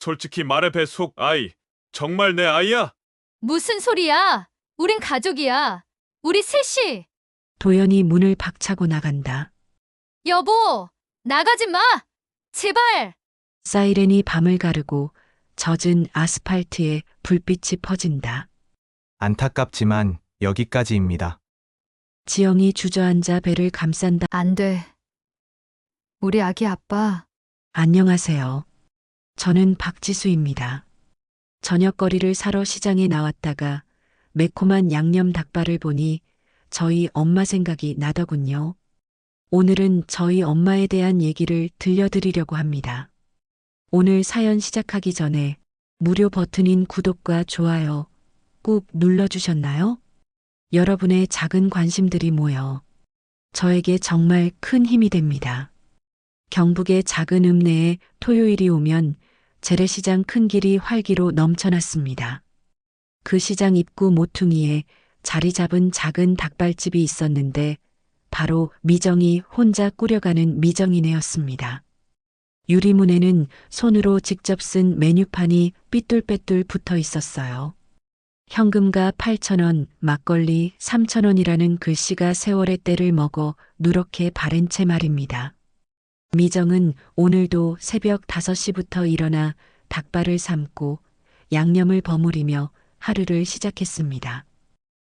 솔직히 말해 뱃속 아이. 정말 내 아이야? 무슨 소리야? 우린 가족이야. 우리 셋이. 도연이 문을 박차고 나간다. 여보, 나가지 마! 제발! 사이렌이 밤을 가르고 젖은 아스팔트에 불빛이 퍼진다. 안타깝지만 여기까지입니다. 지영이 주저앉아 배를 감싼다. 안 돼. 우리 아기 아빠. 안녕하세요. 저는 박지수입니다. 저녁거리를 사러 시장에 나왔다가 매콤한 양념 닭발을 보니 저희 엄마 생각이 나더군요. 오늘은 저희 엄마에 대한 얘기를 들려드리려고 합니다. 오늘 사연 시작하기 전에 무료 버튼인 구독과 좋아요 꾹 눌러주셨나요? 여러분의 작은 관심들이 모여 저에게 정말 큰 힘이 됩니다. 경북의 작은 읍내에 토요일이 오면 재래시장 큰 길이 활기로 넘쳐났습니다. 그 시장 입구 모퉁이에 자리 잡은 작은 닭발집이 있었는데 바로 미정이 혼자 꾸려가는 미정이네였습니다. 유리문에는 손으로 직접 쓴 메뉴판이 삐뚤빼뚤 붙어 있었어요. 현금가 8,000원, 막걸리 3,000원이라는 글씨가 세월의 때를 먹어 누렇게 바른 채 말입니다. 미정은 오늘도 새벽 5시부터 일어나 닭발을 삶고 양념을 버무리며 하루를 시작했습니다.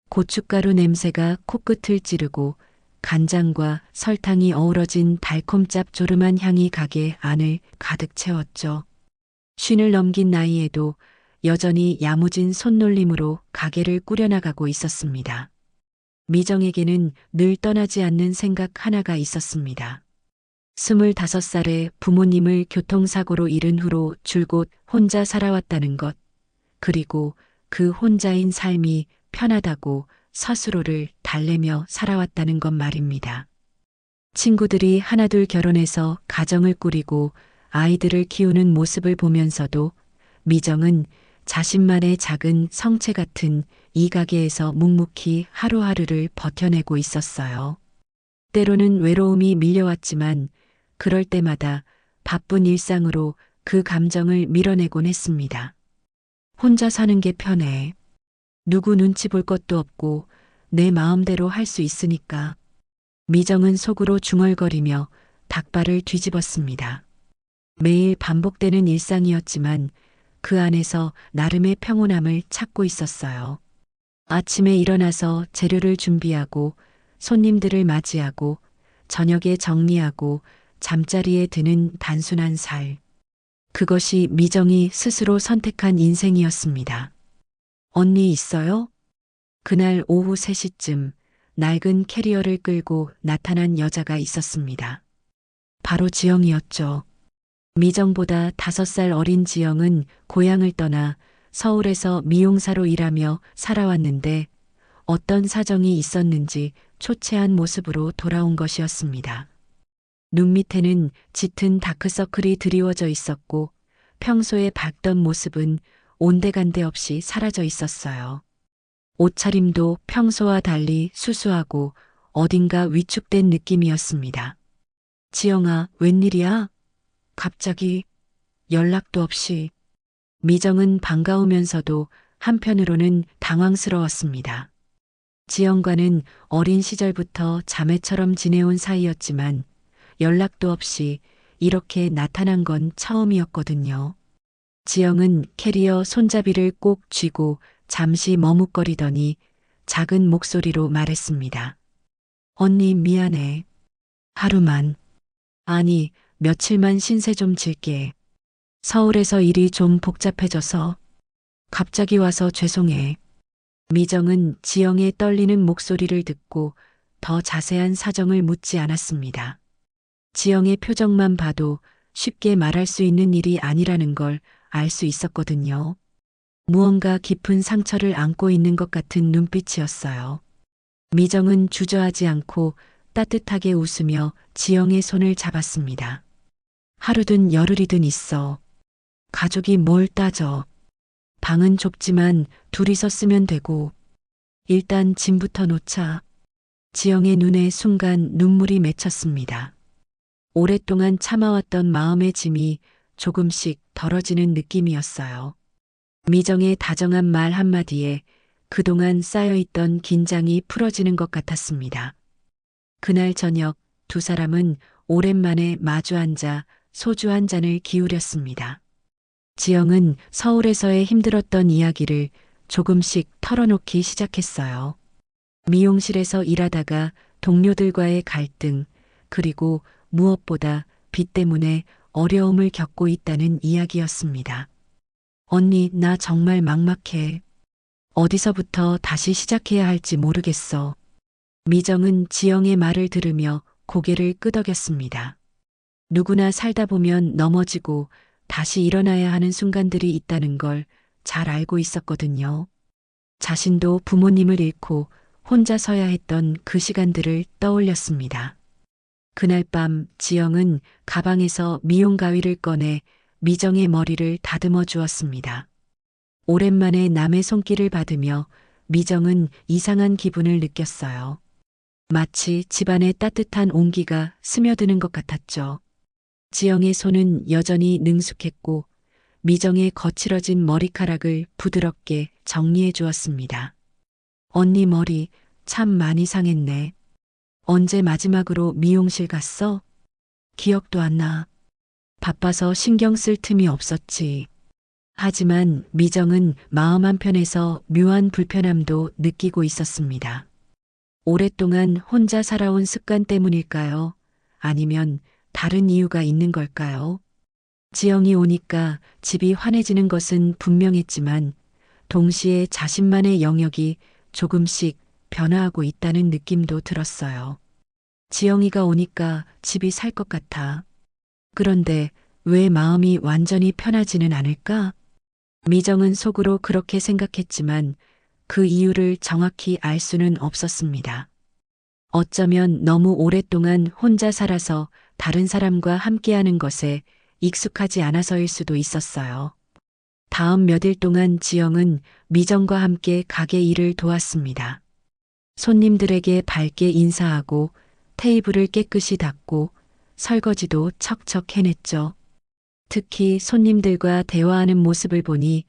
고춧가루 냄새가 코끝을 찌르고 간장과 설탕이 어우러진 달콤 짭조름한 향이 가게 안을 가득 채웠죠. 쉰을 넘긴 나이에도 여전히 야무진 손놀림으로 가게를 꾸려나가고 있었습니다. 미정에게는 늘 떠나지 않는 생각 하나가 있었습니다. 25살에 부모님을 교통사고로 잃은 후로 줄곧 혼자 살아왔다는 것, 그리고 그 혼자인 삶이 편하다고 스스로를 달래며 살아왔다는 것 말입니다. 친구들이 하나둘 결혼해서 가정을 꾸리고 아이들을 키우는 모습을 보면서도 미정은 자신만의 작은 성체 같은 이 가게에서 묵묵히 하루하루를 버텨내고 있었어요. 때로는 외로움이 밀려왔지만 그럴 때마다 바쁜 일상으로 그 감정을 밀어내곤 했습니다. 혼자 사는 게 편해. 누구 눈치 볼 것도 없고 내 마음대로 할 수 있으니까. 미정은 속으로 중얼거리며 닭발을 뒤집었습니다. 매일 반복되는 일상이었지만 그 안에서 나름의 평온함을 찾고 있었어요. 아침에 일어나서 재료를 준비하고 손님들을 맞이하고 저녁에 정리하고 잠자리에 드는 단순한 살. 그것이 미정이 스스로 선택한 인생이었습니다. 언니 있어요? 그날 오후 3시쯤 낡은 캐리어를 끌고 나타난 여자가 있었습니다. 바로 지영이었죠. 미정보다 5살 어린 지영은 고향을 떠나 서울에서 미용사로 일하며 살아왔는데 어떤 사정이 있었는지 초췌한 모습으로 돌아온 것이었습니다. 눈 밑에는 짙은 다크서클이 드리워져 있었고 평소에 밝던 모습은 온데간데 없이 사라져 있었어요. 옷차림도 평소와 달리 수수하고 어딘가 위축된 느낌이었습니다. 지영아, 웬일이야? 갑자기 연락도 없이. 미정은 반가우면서도 한편으로는 당황스러웠습니다. 지영과는 어린 시절부터 자매처럼 지내온 사이였지만 연락도 없이 이렇게 나타난 건 처음이었거든요. 지영은 캐리어 손잡이를 꼭 쥐고 잠시 머뭇거리더니 작은 목소리로 말했습니다. 언니 미안해. 하루만, 아니 며칠만 신세 좀 질게. 서울에서 일이 좀 복잡해져서 갑자기 와서 죄송해. 미정은 지영의 떨리는 목소리를 듣고 더 자세한 사정을 묻지 않았습니다. 지영의 표정만 봐도 쉽게 말할 수 있는 일이 아니라는 걸 알 수 있었거든요. 무언가 깊은 상처를 안고 있는 것 같은 눈빛이었어요. 미정은 주저하지 않고 따뜻하게 웃으며 지영의 손을 잡았습니다. 하루든 열흘이든 있어. 가족이 뭘 따져. 방은 좁지만 둘이서 쓰면 되고. 일단 짐부터 놓자. 지영의 눈에 순간 눈물이 맺혔습니다. 오랫동안 참아왔던 마음의 짐이 조금씩 덜어지는 느낌이었어요. 미정의 다정한 말 한마디에 그동안 쌓여있던 긴장이 풀어지는 것 같았습니다. 그날 저녁 두 사람은 오랜만에 마주 앉아 소주 한 잔을 기울였습니다. 지영은 서울에서의 힘들었던 이야기를 조금씩 털어놓기 시작했어요. 미용실에서 일하다가 동료들과의 갈등, 그리고 무엇보다 빚 때문에 어려움을 겪고 있다는 이야기였습니다. 언니, 나 정말 막막해. 어디서부터 다시 시작해야 할지 모르겠어. 미정은 지영의 말을 들으며 고개를 끄덕였습니다. 누구나 살다 보면 넘어지고 다시 일어나야 하는 순간들이 있다는 걸 잘 알고 있었거든요. 자신도 부모님을 잃고 혼자 서야 했던 그 시간들을 떠올렸습니다. 그날 밤 지영은 가방에서 미용 가위를 꺼내 미정의 머리를 다듬어 주었습니다. 오랜만에 남의 손길을 받으며 미정은 이상한 기분을 느꼈어요. 마치 집안에 따뜻한 온기가 스며드는 것 같았죠. 지영의 손은 여전히 능숙했고 미정의 거칠어진 머리카락을 부드럽게 정리해 주었습니다. 언니 머리 참 많이 상했네. 언제 마지막으로 미용실 갔어? 기억도 안 나. 바빠서 신경 쓸 틈이 없었지. 하지만 미정은 마음 한편에서 묘한 불편함도 느끼고 있었습니다. 오랫동안 혼자 살아온 습관 때문일까요? 아니면 다른 이유가 있는 걸까요? 지영이 오니까 집이 환해지는 것은 분명했지만 동시에 자신만의 영역이 조금씩 변화하고 있다는 느낌도 들었어요. 지영이가 오니까 집이 살 것 같아. 그런데 왜 마음이 완전히 편하지는 않을까? 미정은 속으로 그렇게 생각했지만 그 이유를 정확히 알 수는 없었습니다. 어쩌면 너무 오랫동안 혼자 살아서 다른 사람과 함께하는 것에 익숙하지 않아서일 수도 있었어요. 다음 몇 일 동안 지영은 미정과 함께 가게 일을 도왔습니다. 손님들에게 밝게 인사하고 테이블을 깨끗이 닦고 설거지도 척척 해냈죠. 특히 손님들과 대화하는 모습을 보니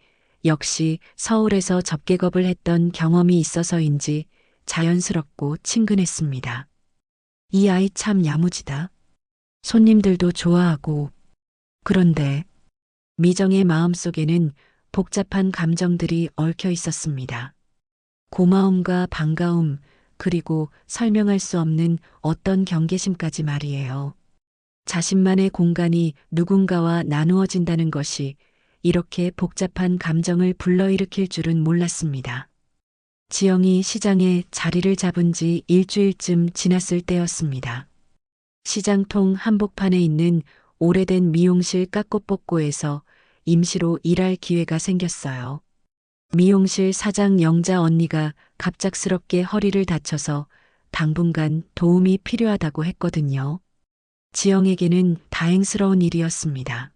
역시 서울에서 접객업을 했던 경험이 있어서인지 자연스럽고 친근했습니다. 이 아이 참 야무지다. 손님들도 좋아하고. 그런데 미정의 마음속에는 복잡한 감정들이 얽혀 있었습니다. 고마움과 반가움, 그리고 설명할 수 없는 어떤 경계심까지 말이에요. 자신만의 공간이 누군가와 나누어진다는 것이 이렇게 복잡한 감정을 불러일으킬 줄은 몰랐습니다. 지영이 시장에 자리를 잡은 지 일주일쯤 지났을 때였습니다. 시장통 한복판에 있는 오래된 미용실 깎고뽑고에서 임시로 일할 기회가 생겼어요. 미용실 사장 영자 언니가 갑작스럽게 허리를 다쳐서 당분간 도움이 필요하다고 했거든요. 지영에게는 다행스러운 일이었습니다.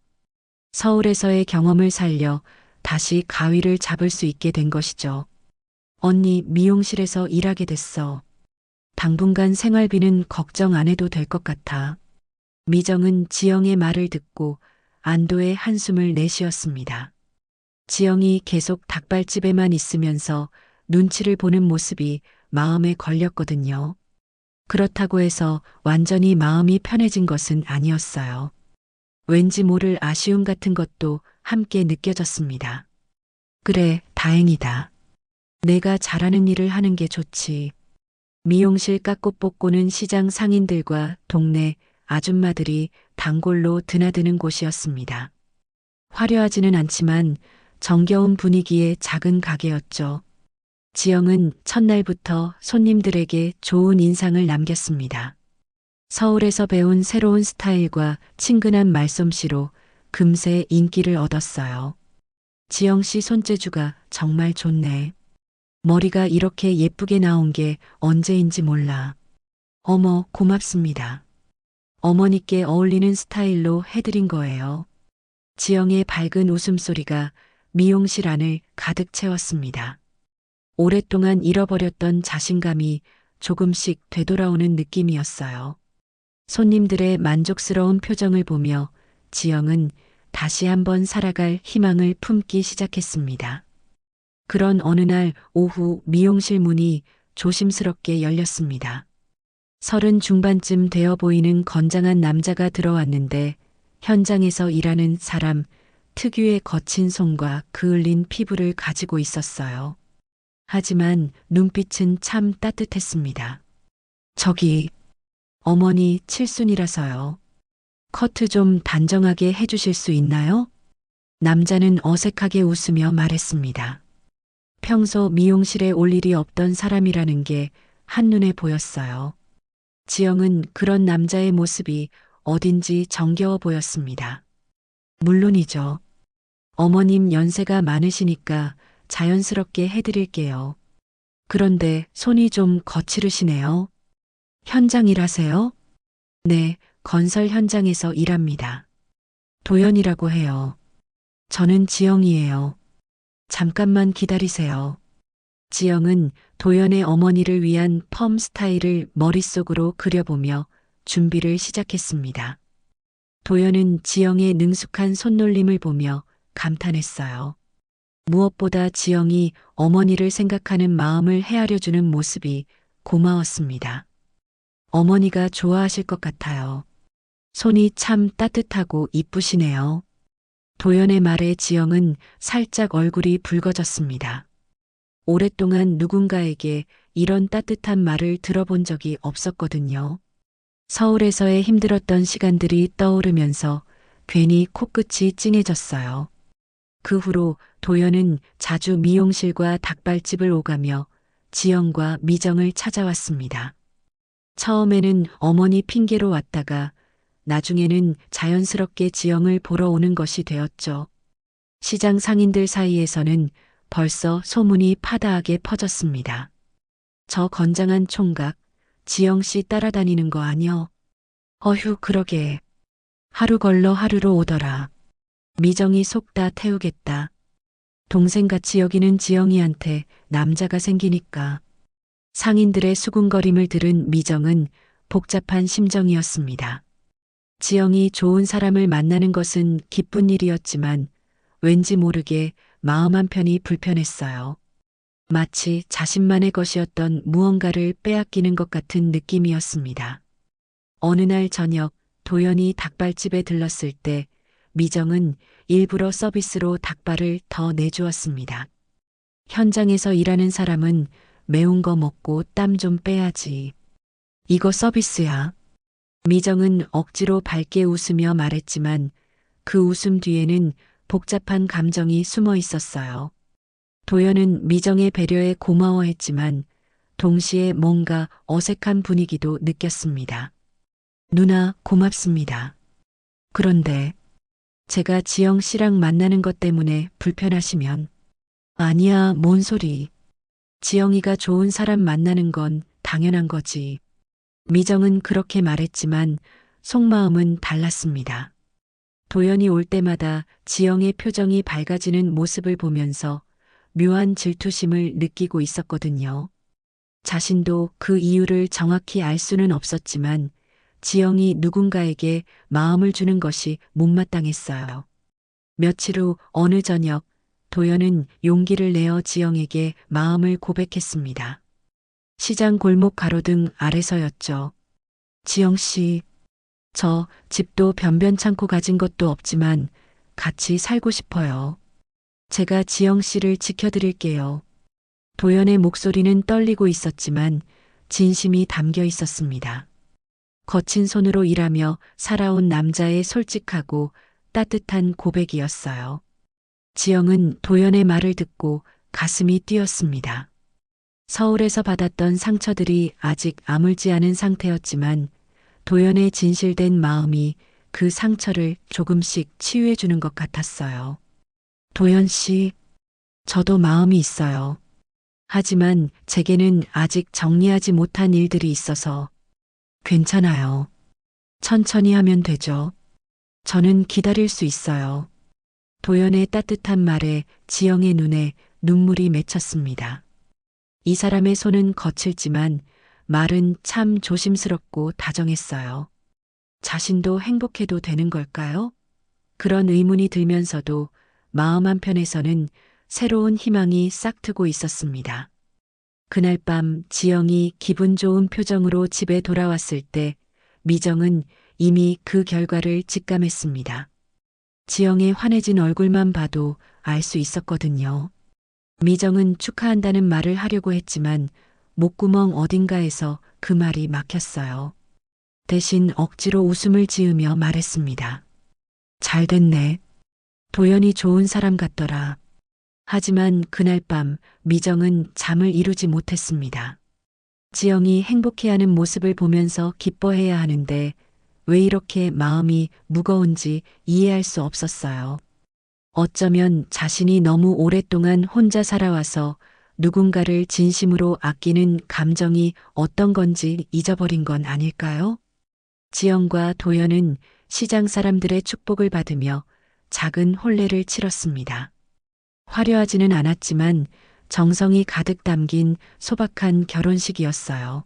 서울에서의 경험을 살려 다시 가위를 잡을 수 있게 된 것이죠. 언니, 미용실에서 일하게 됐어. 당분간 생활비는 걱정 안 해도 될 것 같아. 미정은 지영의 말을 듣고 안도의 한숨을 내쉬었습니다. 지영이 계속 닭발집에만 있으면서 눈치를 보는 모습이 마음에 걸렸거든요. 그렇다고 해서 완전히 마음이 편해진 것은 아니었어요. 왠지 모를 아쉬움 같은 것도 함께 느껴졌습니다. 그래, 다행이다. 내가 잘하는 일을 하는 게 좋지. 미용실 깎고뽑고는 시장 상인들과 동네 아줌마들이 단골로 드나드는 곳이었습니다. 화려하지는 않지만 정겨운 분위기의 작은 가게였죠. 지영은 첫날부터 손님들에게 좋은 인상을 남겼습니다. 서울에서 배운 새로운 스타일과 친근한 말솜씨로 금세 인기를 얻었어요. 지영 씨 손재주가 정말 좋네. 머리가 이렇게 예쁘게 나온 게 언제인지 몰라. 어머, 고맙습니다. 어머니께 어울리는 스타일로 해드린 거예요. 지영의 밝은 웃음소리가 미용실 안을 가득 채웠습니다. 오랫동안 잃어버렸던 자신감이 조금씩 되돌아오는 느낌이었어요. 손님들의 만족스러운 표정을 보며 지영은 다시 한번 살아갈 희망을 품기 시작했습니다. 그런 어느 날 오후 미용실 문이 조심스럽게 열렸습니다. 30 중반쯤 되어 보이는 건장한 남자가 들어왔는데 현장에서 일하는 사람 특유의 거친 손과 그을린 피부를 가지고 있었어요. 하지만 눈빛은 참 따뜻했습니다. 저기, 어머니 칠순이라서요. 커트 좀 단정하게 해주실 수 있나요? 남자는 어색하게 웃으며 말했습니다. 평소 미용실에 올 일이 없던 사람이라는 게 한눈에 보였어요. 지영은 그런 남자의 모습이 어딘지 정겨워 보였습니다. 물론이죠. 어머님 연세가 많으시니까 자연스럽게 해드릴게요. 그런데 손이 좀 거칠으시네요. 현장 일하세요? 네, 건설 현장에서 일합니다. 도연이라고 해요. 저는 지영이에요. 잠깐만 기다리세요. 지영은 도연의 어머니를 위한 펌 스타일을 머릿속으로 그려보며 준비를 시작했습니다. 도연은 지영의 능숙한 손놀림을 보며 감탄했어요. 무엇보다 지영이 어머니를 생각하는 마음을 헤아려주는 모습이 고마웠습니다. 어머니가 좋아하실 것 같아요. 손이 참 따뜻하고 이쁘시네요. 도연의 말에 지영은 살짝 얼굴이 붉어졌습니다. 오랫동안 누군가에게 이런 따뜻한 말을 들어본 적이 없었거든요. 서울에서의 힘들었던 시간들이 떠오르면서 괜히 코끝이 찡해졌어요. 그 후로 도연은 자주 미용실과 닭발집을 오가며 지영과 미정을 찾아왔습니다. 처음에는 어머니 핑계로 왔다가 나중에는 자연스럽게 지영을 보러 오는 것이 되었죠. 시장 상인들 사이에서는 벌써 소문이 파다하게 퍼졌습니다. 저 건장한 총각, 지영 씨 따라다니는 거 아니여? 어휴, 그러게. 하루 걸러 하루로 오더라. 미정이 속 다 태우겠다. 동생같이 여기는 지영이한테 남자가 생기니까. 상인들의 수군거림을 들은 미정은 복잡한 심정이었습니다. 지영이 좋은 사람을 만나는 것은 기쁜 일이었지만 왠지 모르게 마음 한편이 불편했어요. 마치 자신만의 것이었던 무언가를 빼앗기는 것 같은 느낌이었습니다. 어느 날 저녁 도연이 닭발집에 들렀을 때 미정은 일부러 서비스로 닭발을 더 내주었습니다. 현장에서 일하는 사람은 매운 거 먹고 땀 좀 빼야지. 이거 서비스야. 미정은 억지로 밝게 웃으며 말했지만 그 웃음 뒤에는 복잡한 감정이 숨어 있었어요. 도연은 미정의 배려에 고마워했지만 동시에 뭔가 어색한 분위기도 느꼈습니다. 누나, 고맙습니다. 그런데 제가 지영 씨랑 만나는 것 때문에 불편하시면. 아니야, 뭔 소리. 지영이가 좋은 사람 만나는 건 당연한 거지. 미정은 그렇게 말했지만 속마음은 달랐습니다. 도연이 올 때마다 지영의 표정이 밝아지는 모습을 보면서 묘한 질투심을 느끼고 있었거든요. 자신도 그 이유를 정확히 알 수는 없었지만 지영이 누군가에게 마음을 주는 것이 못마땅했어요. 며칠 후 어느 저녁 도연은 용기를 내어 지영에게 마음을 고백했습니다. 시장 골목 가로등 아래서였죠. 지영 씨, 저 집도 변변찮고 가진 것도 없지만 같이 살고 싶어요. 제가 지영 씨를 지켜드릴게요. 도연의 목소리는 떨리고 있었지만 진심이 담겨 있었습니다. 거친 손으로 일하며 살아온 남자의 솔직하고 따뜻한 고백이었어요. 지영은 도연의 말을 듣고 가슴이 뛰었습니다. 서울에서 받았던 상처들이 아직 아물지 않은 상태였지만 도연의 진실된 마음이 그 상처를 조금씩 치유해 주는 것 같았어요. 도연 씨, 저도 마음이 있어요. 하지만 제게는 아직 정리하지 못한 일들이 있어서. 괜찮아요. 천천히 하면 되죠. 저는 기다릴 수 있어요. 도연의 따뜻한 말에 지영의 눈에 눈물이 맺혔습니다. 이 사람의 손은 거칠지만 말은 참 조심스럽고 다정했어요. 자신도 행복해도 되는 걸까요? 그런 의문이 들면서도 마음 한편에서는 새로운 희망이 싹트고 있었습니다. 그날 밤 지영이 기분 좋은 표정으로 집에 돌아왔을 때 미정은 이미 그 결과를 직감했습니다. 지영의 환해진 얼굴만 봐도 알 수 있었거든요. 미정은 축하한다는 말을 하려고 했지만 목구멍 어딘가에서 그 말이 막혔어요. 대신 억지로 웃음을 지으며 말했습니다. 잘 됐네. 도연이 좋은 사람 같더라. 하지만 그날 밤 미정은 잠을 이루지 못했습니다. 지영이 행복해하는 모습을 보면서 기뻐해야 하는데 왜 이렇게 마음이 무거운지 이해할 수 없었어요. 어쩌면 자신이 너무 오랫동안 혼자 살아와서 누군가를 진심으로 아끼는 감정이 어떤 건지 잊어버린 건 아닐까요? 지영과 도연은 시장 사람들의 축복을 받으며 작은 혼례를 치렀습니다. 화려하지는 않았지만 정성이 가득 담긴 소박한 결혼식이었어요.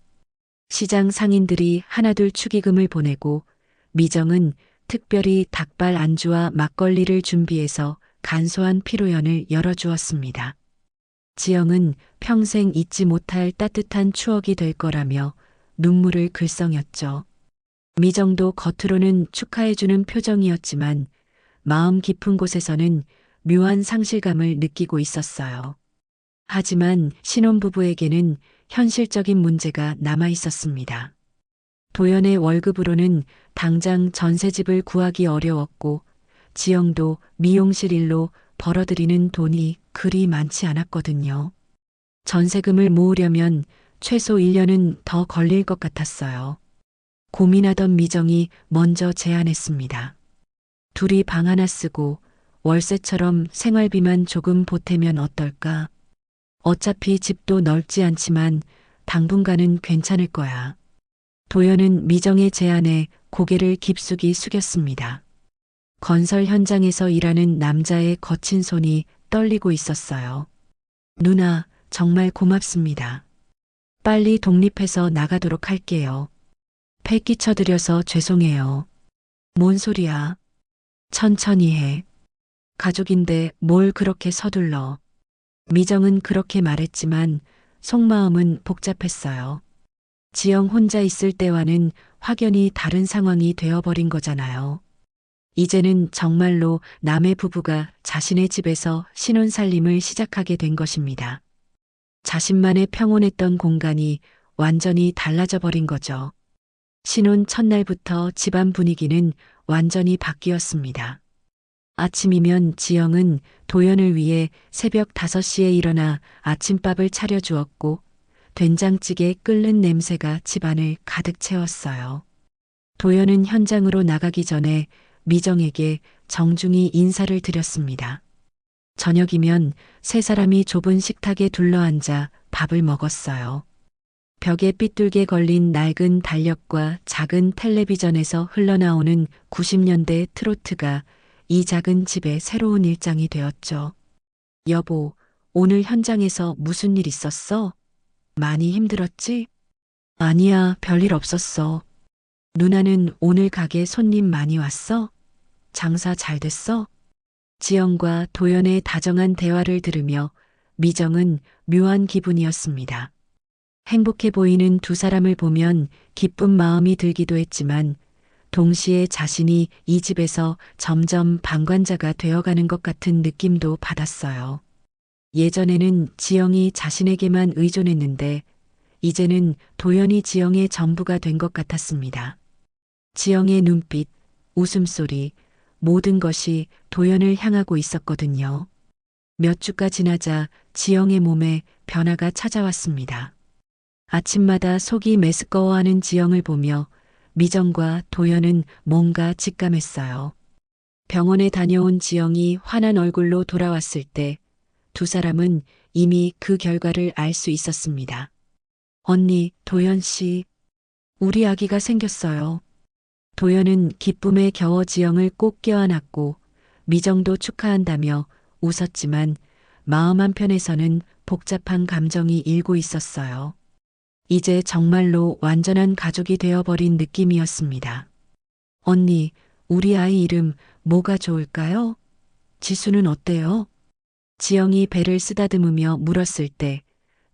시장 상인들이 하나둘 축의금을 보내고 미정은 특별히 닭발 안주와 막걸리를 준비해서 간소한 피로연을 열어주었습니다. 지영은 평생 잊지 못할 따뜻한 추억이 될 거라며 눈물을 글썽였죠. 미정도 겉으로는 축하해주는 표정이었지만 마음 깊은 곳에서는 묘한 상실감을 느끼고 있었어요. 하지만 신혼부부에게는 현실적인 문제가 남아 있었습니다. 도연의 월급으로는 당장 전셋집을 구하기 어려웠고 지영도 미용실 일로 벌어들이는 돈이 그리 많지 않았거든요. 전세금을 모으려면 최소 1년은 더 걸릴 것 같았어요. 고민하던 미정이 먼저 제안했습니다. 둘이 방 하나 쓰고 월세처럼 생활비만 조금 보태면 어떨까? 어차피 집도 넓지 않지만 당분간은 괜찮을 거야. 도연은 미정의 제안에 고개를 깊숙이 숙였습니다. 건설 현장에서 일하는 남자의 거친 손이 떨리고 있었어요. 누나, 정말 고맙습니다. 빨리 독립해서 나가도록 할게요. 폐 끼쳐드려서 죄송해요. 뭔 소리야? 천천히 해. 가족인데 뭘 그렇게 서둘러. 미정은 그렇게 말했지만 속마음은 복잡했어요. 지영 혼자 있을 때와는 확연히 다른 상황이 되어버린 거잖아요. 이제는 정말로 남의 부부가 자신의 집에서 신혼살림을 시작하게 된 것입니다. 자신만의 평온했던 공간이 완전히 달라져 버린 거죠. 신혼 첫날부터 집안 분위기는 완전히 바뀌었습니다. 아침이면 지영은 도연을 위해 새벽 5시에 일어나 아침밥을 차려주었고 된장찌개 끓는 냄새가 집안을 가득 채웠어요. 도연은 현장으로 나가기 전에 미정에게 정중히 인사를 드렸습니다. 저녁이면 세 사람이 좁은 식탁에 둘러앉아 밥을 먹었어요. 벽에 삐뚤게 걸린 낡은 달력과 작은 텔레비전에서 흘러나오는 90년대 트로트가 이 작은 집의 새로운 일장이 되었죠. 여보, 오늘 현장에서 무슨 일 있었어? 많이 힘들었지? 아니야, 별일 없었어. 누나는 오늘 가게 손님 많이 왔어? 장사 잘 됐어? 지영과 도연의 다정한 대화를 들으며 미정은 묘한 기분이었습니다. 행복해 보이는 두 사람을 보면 기쁜 마음이 들기도 했지만 동시에 자신이 이 집에서 점점 방관자가 되어가는 것 같은 느낌도 받았어요. 예전에는 지영이 자신에게만 의존했는데 이제는 도연이 지영의 전부가 된 것 같았습니다. 지영의 눈빛, 웃음소리, 모든 것이 도연을 향하고 있었거든요. 몇 주가 지나자 지영의 몸에 변화가 찾아왔습니다. 아침마다 속이 메스꺼워하는 지영을 보며 미정과 도연은 뭔가 직감했어요. 병원에 다녀온 지영이 환한 얼굴로 돌아왔을 때 두 사람은 이미 그 결과를 알 수 있었습니다. 언니, 도연 씨, 우리 아기가 생겼어요. 도연은 기쁨에 겨워 지영을 꼭 껴안았고 미정도 축하한다며 웃었지만 마음 한편에서는 복잡한 감정이 일고 있었어요. 이제 정말로 완전한 가족이 되어버린 느낌이었습니다. 언니, 우리 아이 이름 뭐가 좋을까요? 지수는 어때요? 지영이 배를 쓰다듬으며 물었을 때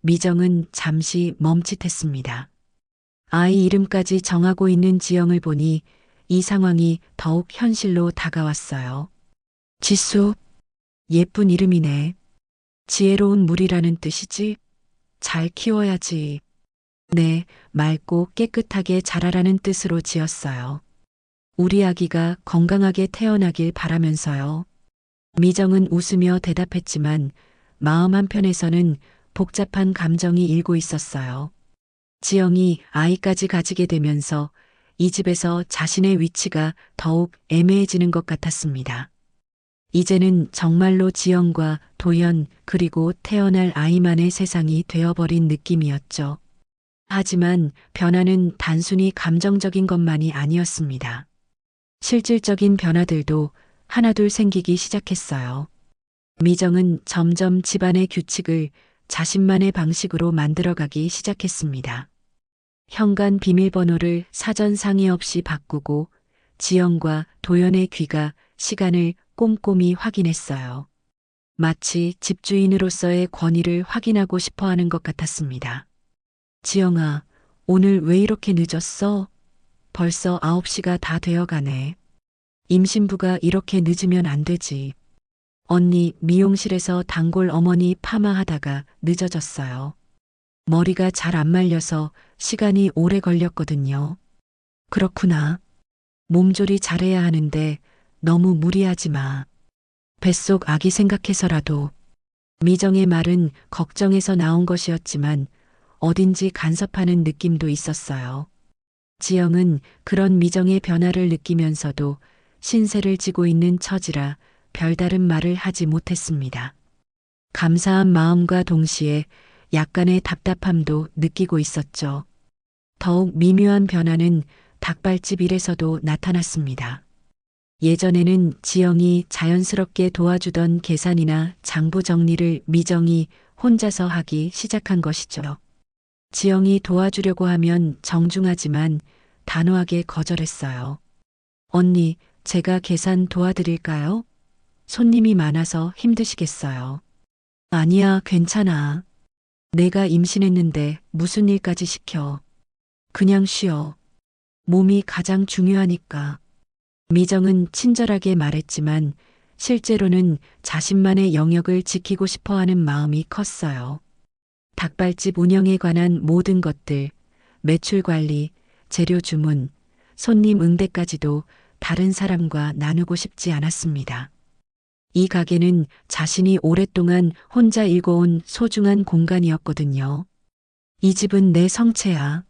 미정은 잠시 멈칫했습니다. 아이 이름까지 정하고 있는 지영을 보니 이 상황이 더욱 현실로 다가왔어요. 지수, 예쁜 이름이네. 지혜로운 물이라는 뜻이지? 잘 키워야지. 네, 맑고 깨끗하게 자라라는 뜻으로 지었어요. 우리 아기가 건강하게 태어나길 바라면서요. 미정은 웃으며 대답했지만 마음 한편에서는 복잡한 감정이 일고 있었어요. 지영이 아이까지 가지게 되면서 이 집에서 자신의 위치가 더욱 애매해지는 것 같았습니다. 이제는 정말로 지영과 도연 그리고 태어날 아이만의 세상이 되어버린 느낌이었죠. 하지만 변화는 단순히 감정적인 것만이 아니었습니다. 실질적인 변화들도 하나둘 생기기 시작했어요. 미정은 점점 집안의 규칙을 자신만의 방식으로 만들어가기 시작했습니다. 현관 비밀번호를 사전 상의 없이 바꾸고 지영과 도연의 귀가 시간을 꼼꼼히 확인했어요. 마치 집주인으로서의 권위를 확인하고 싶어 하는 것 같았습니다. 지영아, 오늘 왜 이렇게 늦었어? 벌써 9시가 다 되어가네. 임신부가 이렇게 늦으면 안 되지. 언니 미용실에서 단골 어머니 파마하다가 늦어졌어요. 머리가 잘 안 말려서 시간이 오래 걸렸거든요. 그렇구나. 몸조리 잘해야 하는데 너무 무리하지 마. 뱃속 아기 생각해서라도. 미정의 말은 걱정해서 나온 것이었지만 어딘지 간섭하는 느낌도 있었어요. 지영은 그런 미정의 변화를 느끼면서도 신세를 지고 있는 처지라 별다른 말을 하지 못했습니다. 감사한 마음과 동시에 약간의 답답함도 느끼고 있었죠. 더욱 미묘한 변화는 닭발집 일에서도 나타났습니다. 예전에는 지영이 자연스럽게 도와주던 계산이나 장부 정리를 미정이 혼자서 하기 시작한 것이죠. 지영이 도와주려고 하면 정중하지만 단호하게 거절했어요. 언니, 제가 계산 도와드릴까요? 손님이 많아서 힘드시겠어요. 아니야, 괜찮아. 내가 임신했는데 무슨 일까지 시켜. 그냥 쉬어. 몸이 가장 중요하니까. 미정은 친절하게 말했지만 실제로는 자신만의 영역을 지키고 싶어 하는 마음이 컸어요. 닭발집 운영에 관한 모든 것들, 매출 관리, 재료 주문, 손님 응대까지도 다른 사람과 나누고 싶지 않았습니다. 이 가게는 자신이 오랫동안 혼자 일궈온 소중한 공간이었거든요. 이 집은 내 성체야.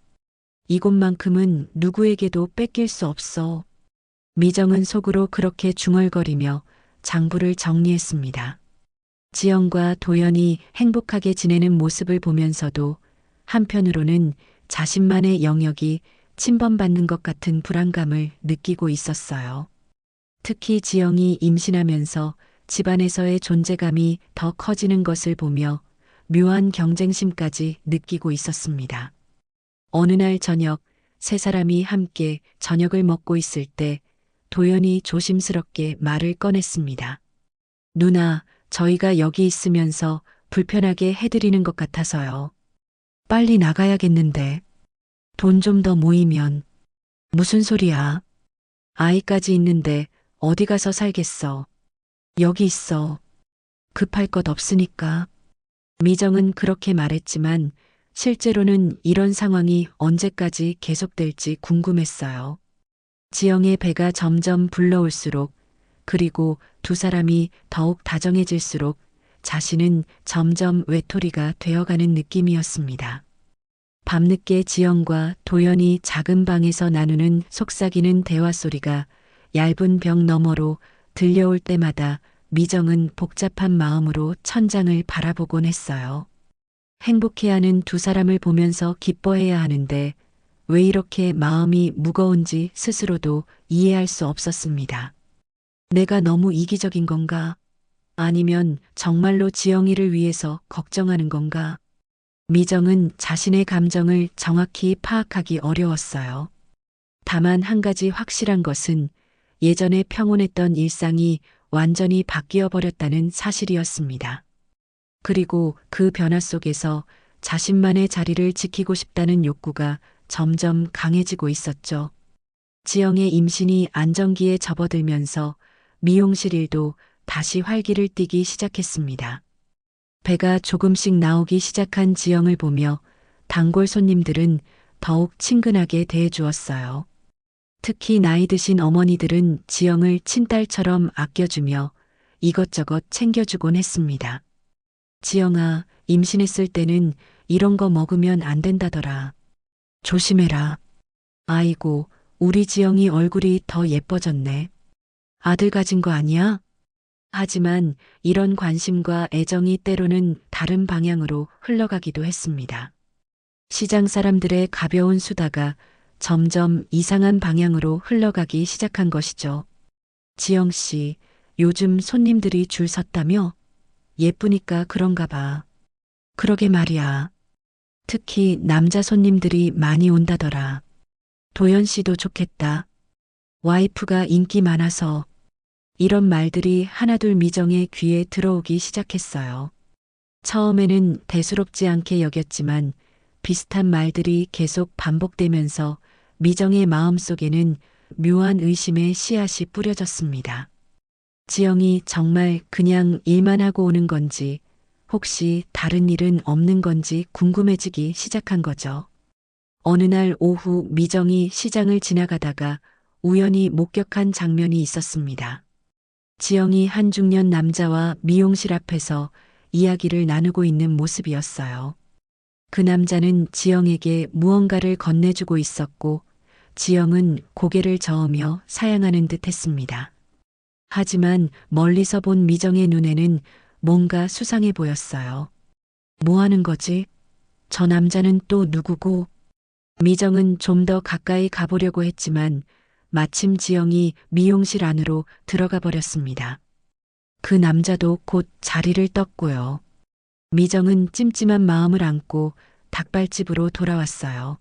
이곳만큼은 누구에게도 뺏길 수 없어. 미정은 속으로 그렇게 중얼거리며 장부를 정리했습니다. 지영과 도연이 행복하게 지내는 모습을 보면서도 한편으로는 자신만의 영역이 침범받는 것 같은 불안감을 느끼고 있었어요. 특히 지영이 임신하면서 집안에서의 존재감이 더 커지는 것을 보며 묘한 경쟁심까지 느끼고 있었습니다. 어느 날 저녁, 세 사람이 함께 저녁을 먹고 있을 때 도연이 조심스럽게 말을 꺼냈습니다. 누나, 저희가 여기 있으면서 불편하게 해드리는 것 같아서요. 빨리 나가야겠는데. 돈 좀 더 모이면. 무슨 소리야? 아이까지 있는데 어디 가서 살겠어. 여기 있어. 급할 것 없으니까. 미정은 그렇게 말했지만 실제로는 이런 상황이 언제까지 계속될지 궁금했어요. 지영의 배가 점점 불러올수록 그리고 두 사람이 더욱 다정해질수록 자신은 점점 외톨이가 되어가는 느낌이었습니다. 밤늦게 지영과 도연이 작은 방에서 나누는 속삭이는 대화 소리가 얇은 벽 너머로 들려올 때마다 미정은 복잡한 마음으로 천장을 바라보곤 했어요. 행복해하는 두 사람을 보면서 기뻐해야 하는데 왜 이렇게 마음이 무거운지 스스로도 이해할 수 없었습니다. 내가 너무 이기적인 건가? 아니면 정말로 지영이를 위해서 걱정하는 건가? 미정은 자신의 감정을 정확히 파악하기 어려웠어요. 다만 한 가지 확실한 것은 예전에 평온했던 일상이 완전히 바뀌어 버렸다는 사실이었습니다. 그리고 그 변화 속에서 자신만의 자리를 지키고 싶다는 욕구가 점점 강해지고 있었죠. 지영의 임신이 안정기에 접어들면서 미용실 일도 다시 활기를 띠기 시작했습니다. 배가 조금씩 나오기 시작한 지영을 보며 단골 손님들은 더욱 친근하게 대해주었어요. 특히 나이 드신 어머니들은 지영을 친딸처럼 아껴주며 이것저것 챙겨주곤 했습니다. 지영아, 임신했을 때는 이런 거 먹으면 안 된다더라. 조심해라. 아이고, 우리 지영이 얼굴이 더 예뻐졌네. 아들 가진 거 아니야? 하지만 이런 관심과 애정이 때로는 다른 방향으로 흘러가기도 했습니다. 시장 사람들의 가벼운 수다가 점점 이상한 방향으로 흘러가기 시작한 것이죠. 지영 씨, 요즘 손님들이 줄 섰다며? 예쁘니까 그런가 봐. 그러게 말이야. 특히 남자 손님들이 많이 온다더라. 도연 씨도 좋겠다. 와이프가 인기 많아서. 이런 말들이 하나둘 미정의 귀에 들어오기 시작했어요. 처음에는 대수롭지 않게 여겼지만 비슷한 말들이 계속 반복되면서 미정의 마음속에는 묘한 의심의 씨앗이 뿌려졌습니다. 지영이 정말 그냥 일만 하고 오는 건지 혹시 다른 일은 없는 건지 궁금해지기 시작한 거죠. 어느 날 오후 미정이 시장을 지나가다가 우연히 목격한 장면이 있었습니다. 지영이 한 중년 남자와 미용실 앞에서 이야기를 나누고 있는 모습이었어요. 그 남자는 지영에게 무언가를 건네주고 있었고 지영은 고개를 저으며 사양하는 듯 했습니다. 하지만 멀리서 본 미정의 눈에는 뭔가 수상해 보였어요. 뭐 하는 거지? 저 남자는 또 누구고? 미정은 좀 더 가까이 가보려고 했지만 마침 지영이 미용실 안으로 들어가 버렸습니다. 그 남자도 곧 자리를 떴고요. 미정은 찜찜한 마음을 안고 닭발집으로 돌아왔어요.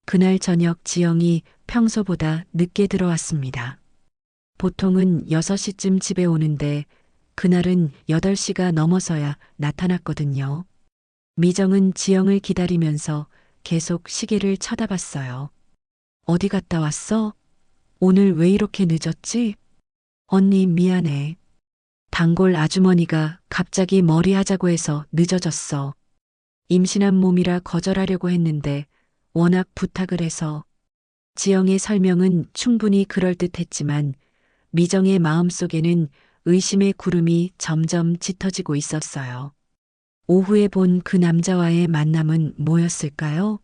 그날 저녁 지영이 평소보다 늦게 들어왔습니다. 보통은 6시쯤 집에 오는데 그날은 8시가 넘어서야 나타났거든요. 미정은 지영을 기다리면서 계속 시계를 쳐다봤어요. 어디 갔다 왔어? 오늘 왜 이렇게 늦었지? 언니 미안해. 단골 아주머니가 갑자기 머리 하자고 해서 늦어졌어. 임신한 몸이라 거절하려고 했는데 워낙 부탁을 해서. 지영의 설명은 충분히 그럴듯했지만 미정의 마음속에는 의심의 구름이 점점 짙어지고 있었어요. 오후에 본 그 남자와의 만남은 뭐였을까요?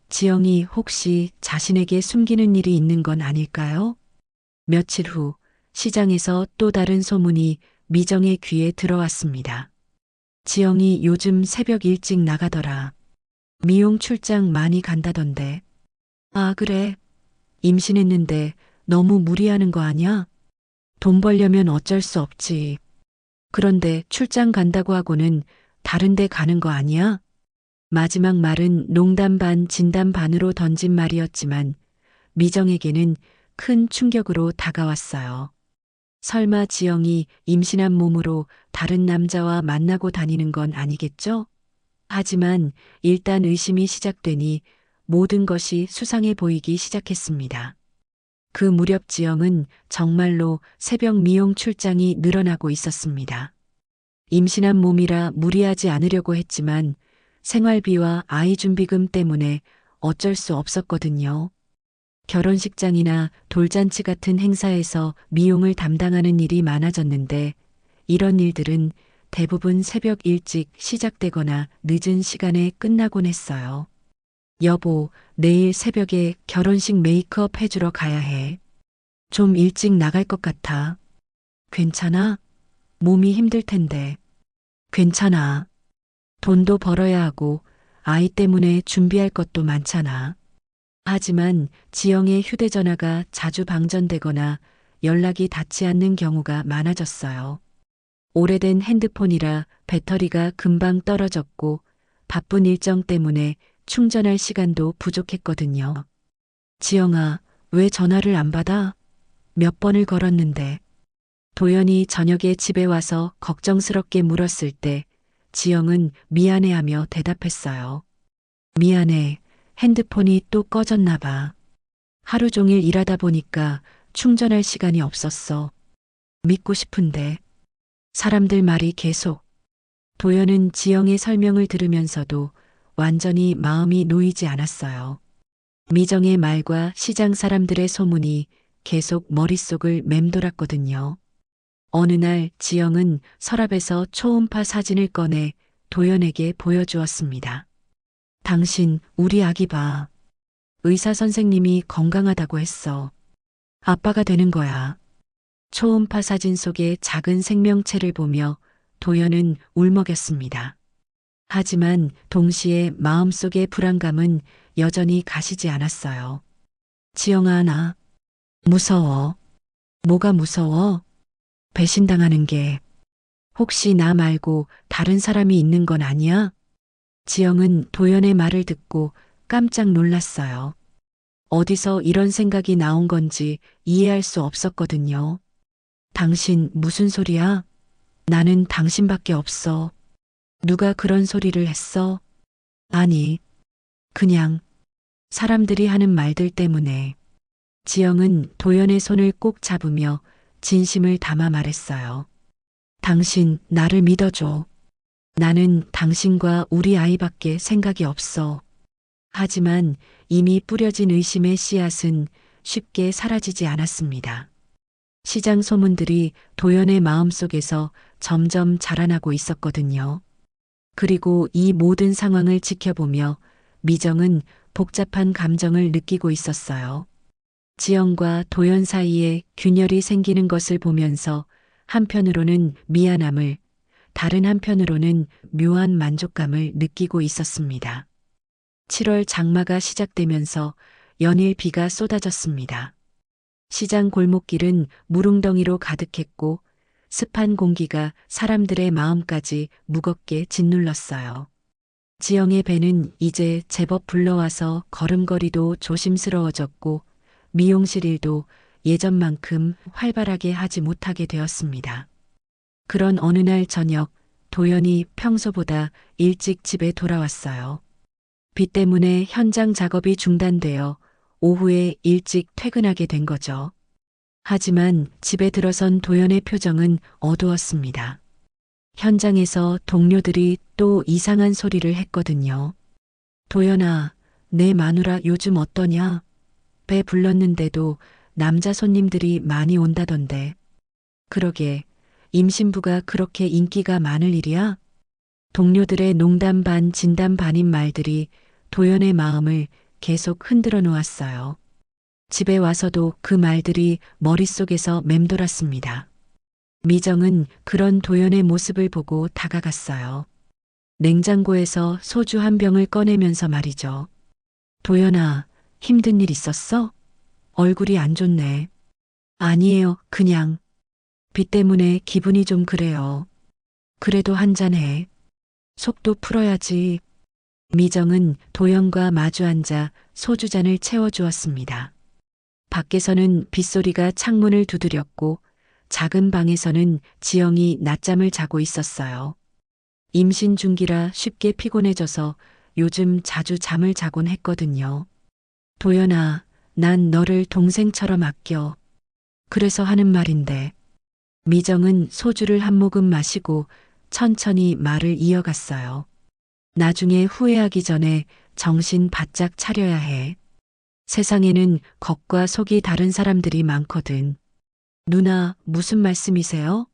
지영이 혹시 자신에게 숨기는 일이 있는 건 아닐까요? 며칠 후 시장에서 또 다른 소문이 미정의 귀에 들어왔습니다. 지영이 요즘 새벽 일찍 나가더라. 미용 출장 많이 간다던데. 아, 그래. 임신했는데 너무 무리하는 거 아니야? 돈 벌려면 어쩔 수 없지. 그런데 출장 간다고 하고는 다른 데 가는 거 아니야? 마지막 말은 농담 반 진담 반으로 던진 말이었지만 미정에게는 큰 충격으로 다가왔어요. 설마 지영이 임신한 몸으로 다른 남자와 만나고 다니는 건 아니겠죠? 하지만 일단 의심이 시작되니 모든 것이 수상해 보이기 시작했습니다. 그 무렵 지영은 정말로 새벽 미용 출장이 늘어나고 있었습니다. 임신한 몸이라 무리하지 않으려고 했지만 생활비와 아이 준비금 때문에 어쩔 수 없었거든요. 결혼식장이나 돌잔치 같은 행사에서 미용을 담당하는 일이 많아졌는데 이런 일들은 대부분 새벽 일찍 시작되거나 늦은 시간에 끝나곤 했어요. 여보, 내일 새벽에 결혼식 메이크업 해주러 가야 해. 좀 일찍 나갈 것 같아. 괜찮아? 몸이 힘들 텐데. 괜찮아. 돈도 벌어야 하고 아이 때문에 준비할 것도 많잖아. 하지만 지영의 휴대전화가 자주 방전되거나 연락이 닿지 않는 경우가 많아졌어요. 오래된 핸드폰이라 배터리가 금방 떨어졌고 바쁜 일정 때문에 충전할 시간도 부족했거든요. 지영아, 왜 전화를 안 받아? 몇 번을 걸었는데 도연이 저녁에 집에 와서 걱정스럽게 물었을 때 지영은 미안해하며 대답했어요. 미안해. 핸드폰이 또 꺼졌나 봐. 하루 종일 일하다 보니까 충전할 시간이 없었어. 믿고 싶은데. 사람들 말이 계속. 도연은 지영의 설명을 들으면서도 완전히 마음이 놓이지 않았어요. 미정의 말과 시장 사람들의 소문이 계속 머릿속을 맴돌았거든요. 어느 날 지영은 서랍에서 초음파 사진을 꺼내 도연에게 보여주었습니다. 당신, 우리 아기 봐. 의사 선생님이 건강하다고 했어. 아빠가 되는 거야. 초음파 사진 속의 작은 생명체를 보며 도연은 울먹였습니다. 하지만 동시에 마음속의 불안감은 여전히 가시지 않았어요. 지영아, 나 무서워. 뭐가 무서워? 배신당하는 게. 혹시 나 말고 다른 사람이 있는 건 아니야? 지영은 도연의 말을 듣고 깜짝 놀랐어요. 어디서 이런 생각이 나온 건지 이해할 수 없었거든요. 당신 무슨 소리야? 나는 당신밖에 없어. 누가 그런 소리를 했어? 아니, 그냥 사람들이 하는 말들 때문에. 지영은 도연의 손을 꼭 잡으며 진심을 담아 말했어요. 당신 나를 믿어줘. 나는 당신과 우리 아이밖에 생각이 없어. 하지만 이미 뿌려진 의심의 씨앗은 쉽게 사라지지 않았습니다. 시장 소문들이 도연의 마음속에서 점점 자라나고 있었거든요. 그리고 이 모든 상황을 지켜보며 미정은 복잡한 감정을 느끼고 있었어요. 지영과 도연 사이에 균열이 생기는 것을 보면서 한편으로는 미안함을, 다른 한편으로는 묘한 만족감을 느끼고 있었습니다. 7월 장마가 시작되면서 연일 비가 쏟아졌습니다. 시장 골목길은 무릉덩이로 가득했고 습한 공기가 사람들의 마음까지 무겁게 짓눌렀어요. 지영의 배는 이제 제법 불러와서 걸음걸이도 조심스러워졌고 미용실 일도 예전만큼 활발하게 하지 못하게 되었습니다. 그런 어느 날 저녁 도연이 평소보다 일찍 집에 돌아왔어요. 비 때문에 현장 작업이 중단되어 오후에 일찍 퇴근하게 된 거죠. 하지만 집에 들어선 도연의 표정은 어두웠습니다. 현장에서 동료들이 또 이상한 소리를 했거든요. 도연아, 내 마누라 요즘 어떠냐? 배 불렀는데도 남자 손님들이 많이 온다던데. 그러게, 임신부가 그렇게 인기가 많을 일이야? 동료들의 농담 반 진담 반인 말들이 도연의 마음을 계속 흔들어 놓았어요. 집에 와서도 그 말들이 머릿속에서 맴돌았습니다. 미정은 그런 도연의 모습을 보고 다가갔어요. 냉장고에서 소주 한 병을 꺼내면서 말이죠. 도연아, 힘든 일 있었어? 얼굴이 안 좋네. 아니에요, 그냥. 비 때문에 기분이 좀 그래요. 그래도 한잔해. 속도 풀어야지. 미정은 도연과 마주 앉아 소주잔을 채워주었습니다. 밖에서는 빗소리가 창문을 두드렸고 작은 방에서는 지영이 낮잠을 자고 있었어요. 임신 중기라 쉽게 피곤해져서 요즘 자주 잠을 자곤 했거든요. 도연아, 난 너를 동생처럼 아껴. 그래서 하는 말인데. 미정은 소주를 한 모금 마시고 천천히 말을 이어갔어요. 나중에 후회하기 전에 정신 바짝 차려야 해. 세상에는 겉과 속이 다른 사람들이 많거든. 누나, 무슨 말씀이세요?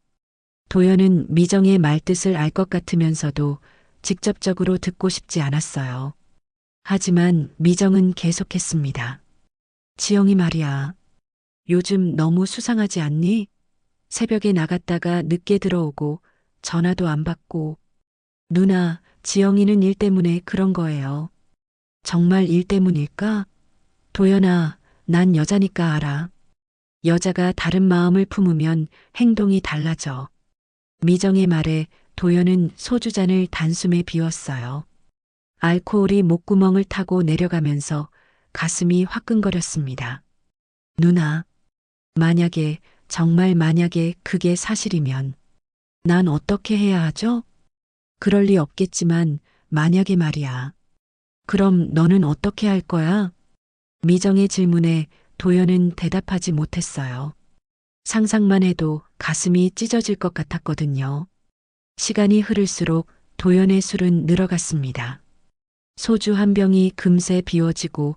도연은 미정의 말뜻을 알 것 같으면서도 직접적으로 듣고 싶지 않았어요. 하지만 미정은 계속했습니다. 지영이 말이야. 요즘 너무 수상하지 않니? 새벽에 나갔다가 늦게 들어오고 전화도 안 받고. 누나, 지영이는 일 때문에 그런 거예요. 정말 일 때문일까? 도연아, 난 여자니까 알아. 여자가 다른 마음을 품으면 행동이 달라져. 미정의 말에 도연은 소주잔을 단숨에 비웠어요. 알코올이 목구멍을 타고 내려가면서 가슴이 화끈거렸습니다. 누나, 만약에, 정말 만약에 그게 사실이면 난 어떻게 해야 하죠? 그럴 리 없겠지만 만약에 말이야. 그럼 너는 어떻게 할 거야? 미정의 질문에 도연은 대답하지 못했어요. 상상만 해도 가슴이 찢어질 것 같았거든요. 시간이 흐를수록 도연의 술은 늘어갔습니다. 소주 한 병이 금세 비워지고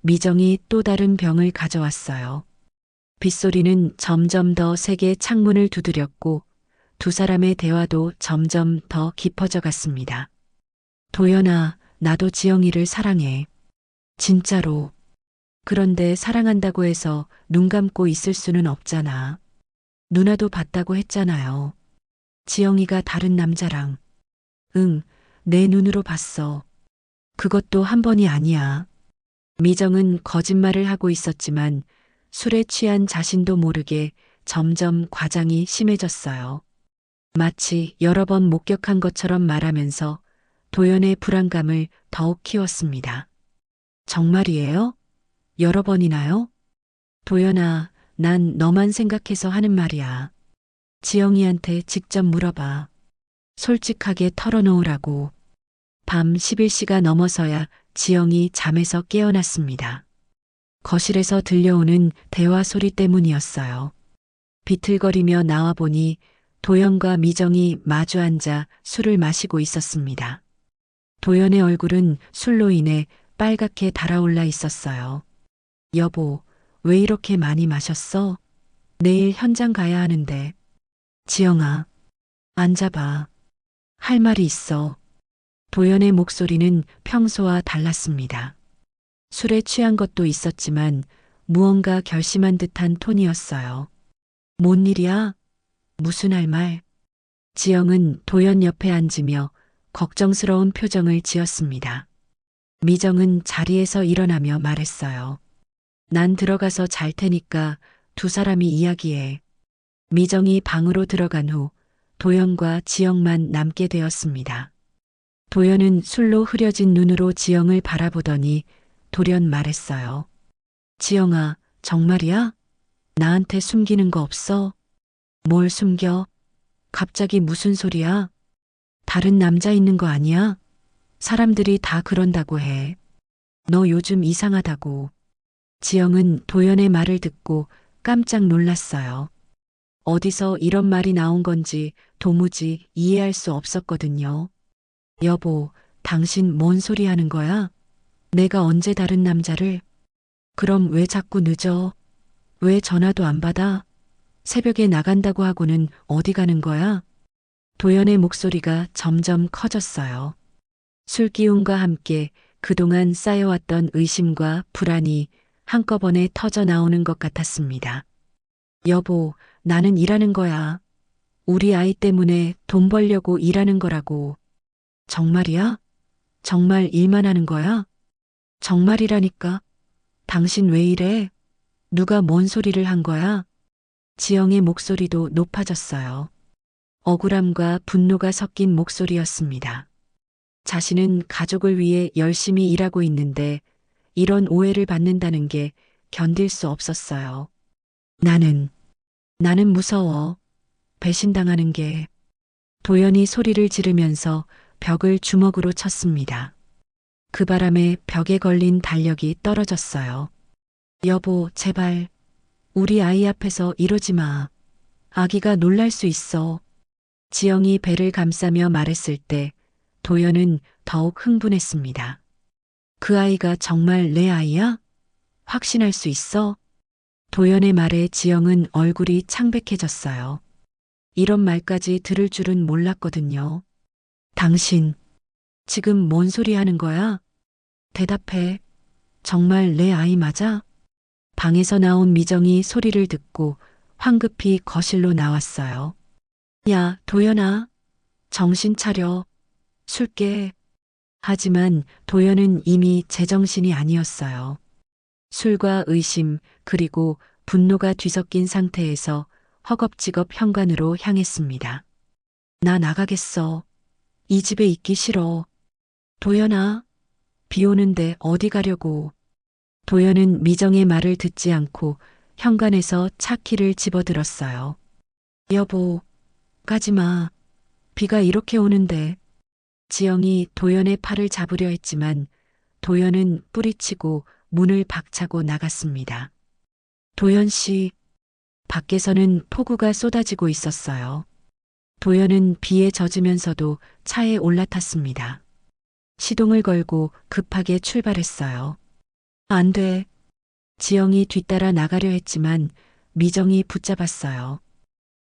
미정이 또 다른 병을 가져왔어요. 빗소리는 점점 더 세게 창문을 두드렸고 두 사람의 대화도 점점 더 깊어져 갔습니다. 도연아, 나도 지영이를 사랑해. 진짜로. 그런데 사랑한다고 해서 눈 감고 있을 수는 없잖아. 누나도 봤다고 했잖아요. 지영이가 다른 남자랑. 응, 내 눈으로 봤어. 그것도 한 번이 아니야. 미정은 거짓말을 하고 있었지만 술에 취한 자신도 모르게 점점 과장이 심해졌어요. 마치 여러 번 목격한 것처럼 말하면서 도연의 불안감을 더욱 키웠습니다. 정말이에요? 여러 번이나요? 도연아, 난 너만 생각해서 하는 말이야. 지영이한테 직접 물어봐. 솔직하게 털어놓으라고. 밤 11시가 넘어서야 지영이 잠에서 깨어났습니다. 거실에서 들려오는 대화 소리 때문이었어요. 비틀거리며 나와보니 도연과 미정이 마주 앉아 술을 마시고 있었습니다. 도연의 얼굴은 술로 인해 빨갛게 달아올라 있었어요. 여보, 왜 이렇게 많이 마셨어? 내일 현장 가야 하는데. 지영아, 앉아봐. 할 말이 있어. 도연의 목소리는 평소와 달랐습니다. 술에 취한 것도 있었지만 무언가 결심한 듯한 톤이었어요. 뭔 일이야? 무슨 할 말? 지영은 도연 옆에 앉으며 걱정스러운 표정을 지었습니다. 미정은 자리에서 일어나며 말했어요. 난 들어가서 잘 테니까 두 사람이 이야기해. 미정이 방으로 들어간 후 도연과 지영만 남게 되었습니다. 도연은 술로 흐려진 눈으로 지영을 바라보더니 돌연 말했어요. 지영아, 정말이야? 나한테 숨기는 거 없어? 뭘 숨겨? 갑자기 무슨 소리야? 다른 남자 있는 거 아니야? 사람들이 다 그런다고 해. 너 요즘 이상하다고. 지영은 도연의 말을 듣고 깜짝 놀랐어요. 어디서 이런 말이 나온 건지 도무지 이해할 수 없었거든요. 여보, 당신 뭔 소리 하는 거야? 내가 언제 다른 남자를? 그럼 왜 자꾸 늦어? 왜 전화도 안 받아? 새벽에 나간다고 하고는 어디 가는 거야? 도연의 목소리가 점점 커졌어요. 술 기운과 함께 그동안 쌓여왔던 의심과 불안이 한꺼번에 터져 나오는 것 같았습니다. 여보, 나는 일하는 거야. 우리 아이 때문에 돈 벌려고 일하는 거라고. 정말이야? 정말 일만 하는 거야? 정말이라니까. 당신 왜 이래? 누가 뭔 소리를 한 거야? 지영의 목소리도 높아졌어요. 억울함과 분노가 섞인 목소리였습니다. 자신은 가족을 위해 열심히 일하고 있는데 이런 오해를 받는다는 게 견딜 수 없었어요. 나는 무서워. 배신당하는 게. 도연이 소리를 지르면서 벽을 주먹으로 쳤습니다. 그 바람에 벽에 걸린 달력이 떨어졌어요. 여보, 제발. 우리 아이 앞에서 이러지 마. 아기가 놀랄 수 있어. 지영이 배를 감싸며 말했을 때 도연은 더욱 흥분했습니다. 그 아이가 정말 내 아이야? 확신할 수 있어? 도연의 말에 지영은 얼굴이 창백해졌어요. 이런 말까지 들을 줄은 몰랐거든요. 당신, 지금 뭔 소리 하는 거야? 대답해. 정말 내 아이 맞아? 방에서 나온 미정이 소리를 듣고 황급히 거실로 나왔어요. 야, 도연아. 정신 차려. 술 깨. 하지만 도연은 이미 제정신이 아니었어요. 술과 의심 그리고 분노가 뒤섞인 상태에서 허겁지겁 현관으로 향했습니다. 나 나가겠어. 이 집에 있기 싫어. 도연아, 비 오는데 어디 가려고. 도연은 미정의 말을 듣지 않고 현관에서 차 키를 집어들었어요. 여보, 가지마. 비가 이렇게 오는데. 지영이 도연의 팔을 잡으려 했지만 도연은 뿌리치고 문을 박차고 나갔습니다. 도연 씨, 밖에서는 폭우가 쏟아지고 있었어요. 도연은 비에 젖으면서도 차에 올라탔습니다. 시동을 걸고 급하게 출발했어요. 안 돼. 지영이 뒤따라 나가려 했지만 미정이 붙잡았어요.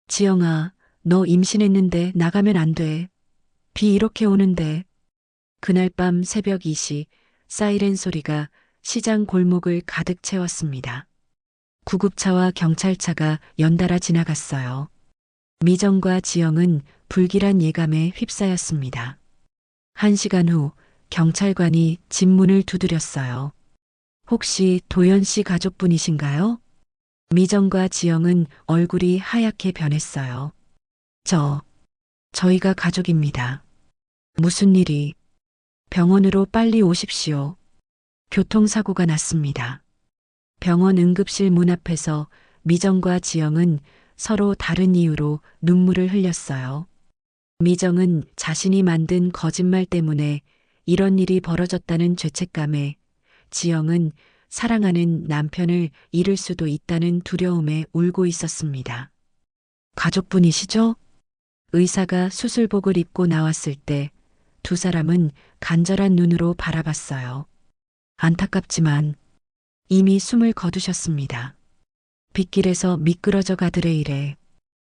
지영아, 너 임신했는데 나가면 안 돼. 비 이렇게 오는데. 그날 밤 새벽 2시 사이렌 소리가 시장 골목을 가득 채웠습니다. 구급차와 경찰차가 연달아 지나갔어요. 미정과 지영은 불길한 예감에 휩싸였습니다. 1시간 후 경찰관이 집 문을 두드렸어요. 혹시 도연 씨 가족분이신가요? 미정과 지영은 얼굴이 하얗게 변했어요. 저희가 가족입니다. 무슨 일이? 병원으로 빨리 오십시오. 교통사고가 났습니다. 병원 응급실 문 앞에서 미정과 지영은 서로 다른 이유로 눈물을 흘렸어요. 미정은 자신이 만든 거짓말 때문에 이런 일이 벌어졌다는 죄책감에, 지영은 사랑하는 남편을 잃을 수도 있다는 두려움에 울고 있었습니다. 가족분이시죠? 의사가 수술복을 입고 나왔을 때 두 사람은 간절한 눈으로 바라봤어요. 안타깝지만 이미 숨을 거두셨습니다. 빗길에서 미끄러져 가더래 이래.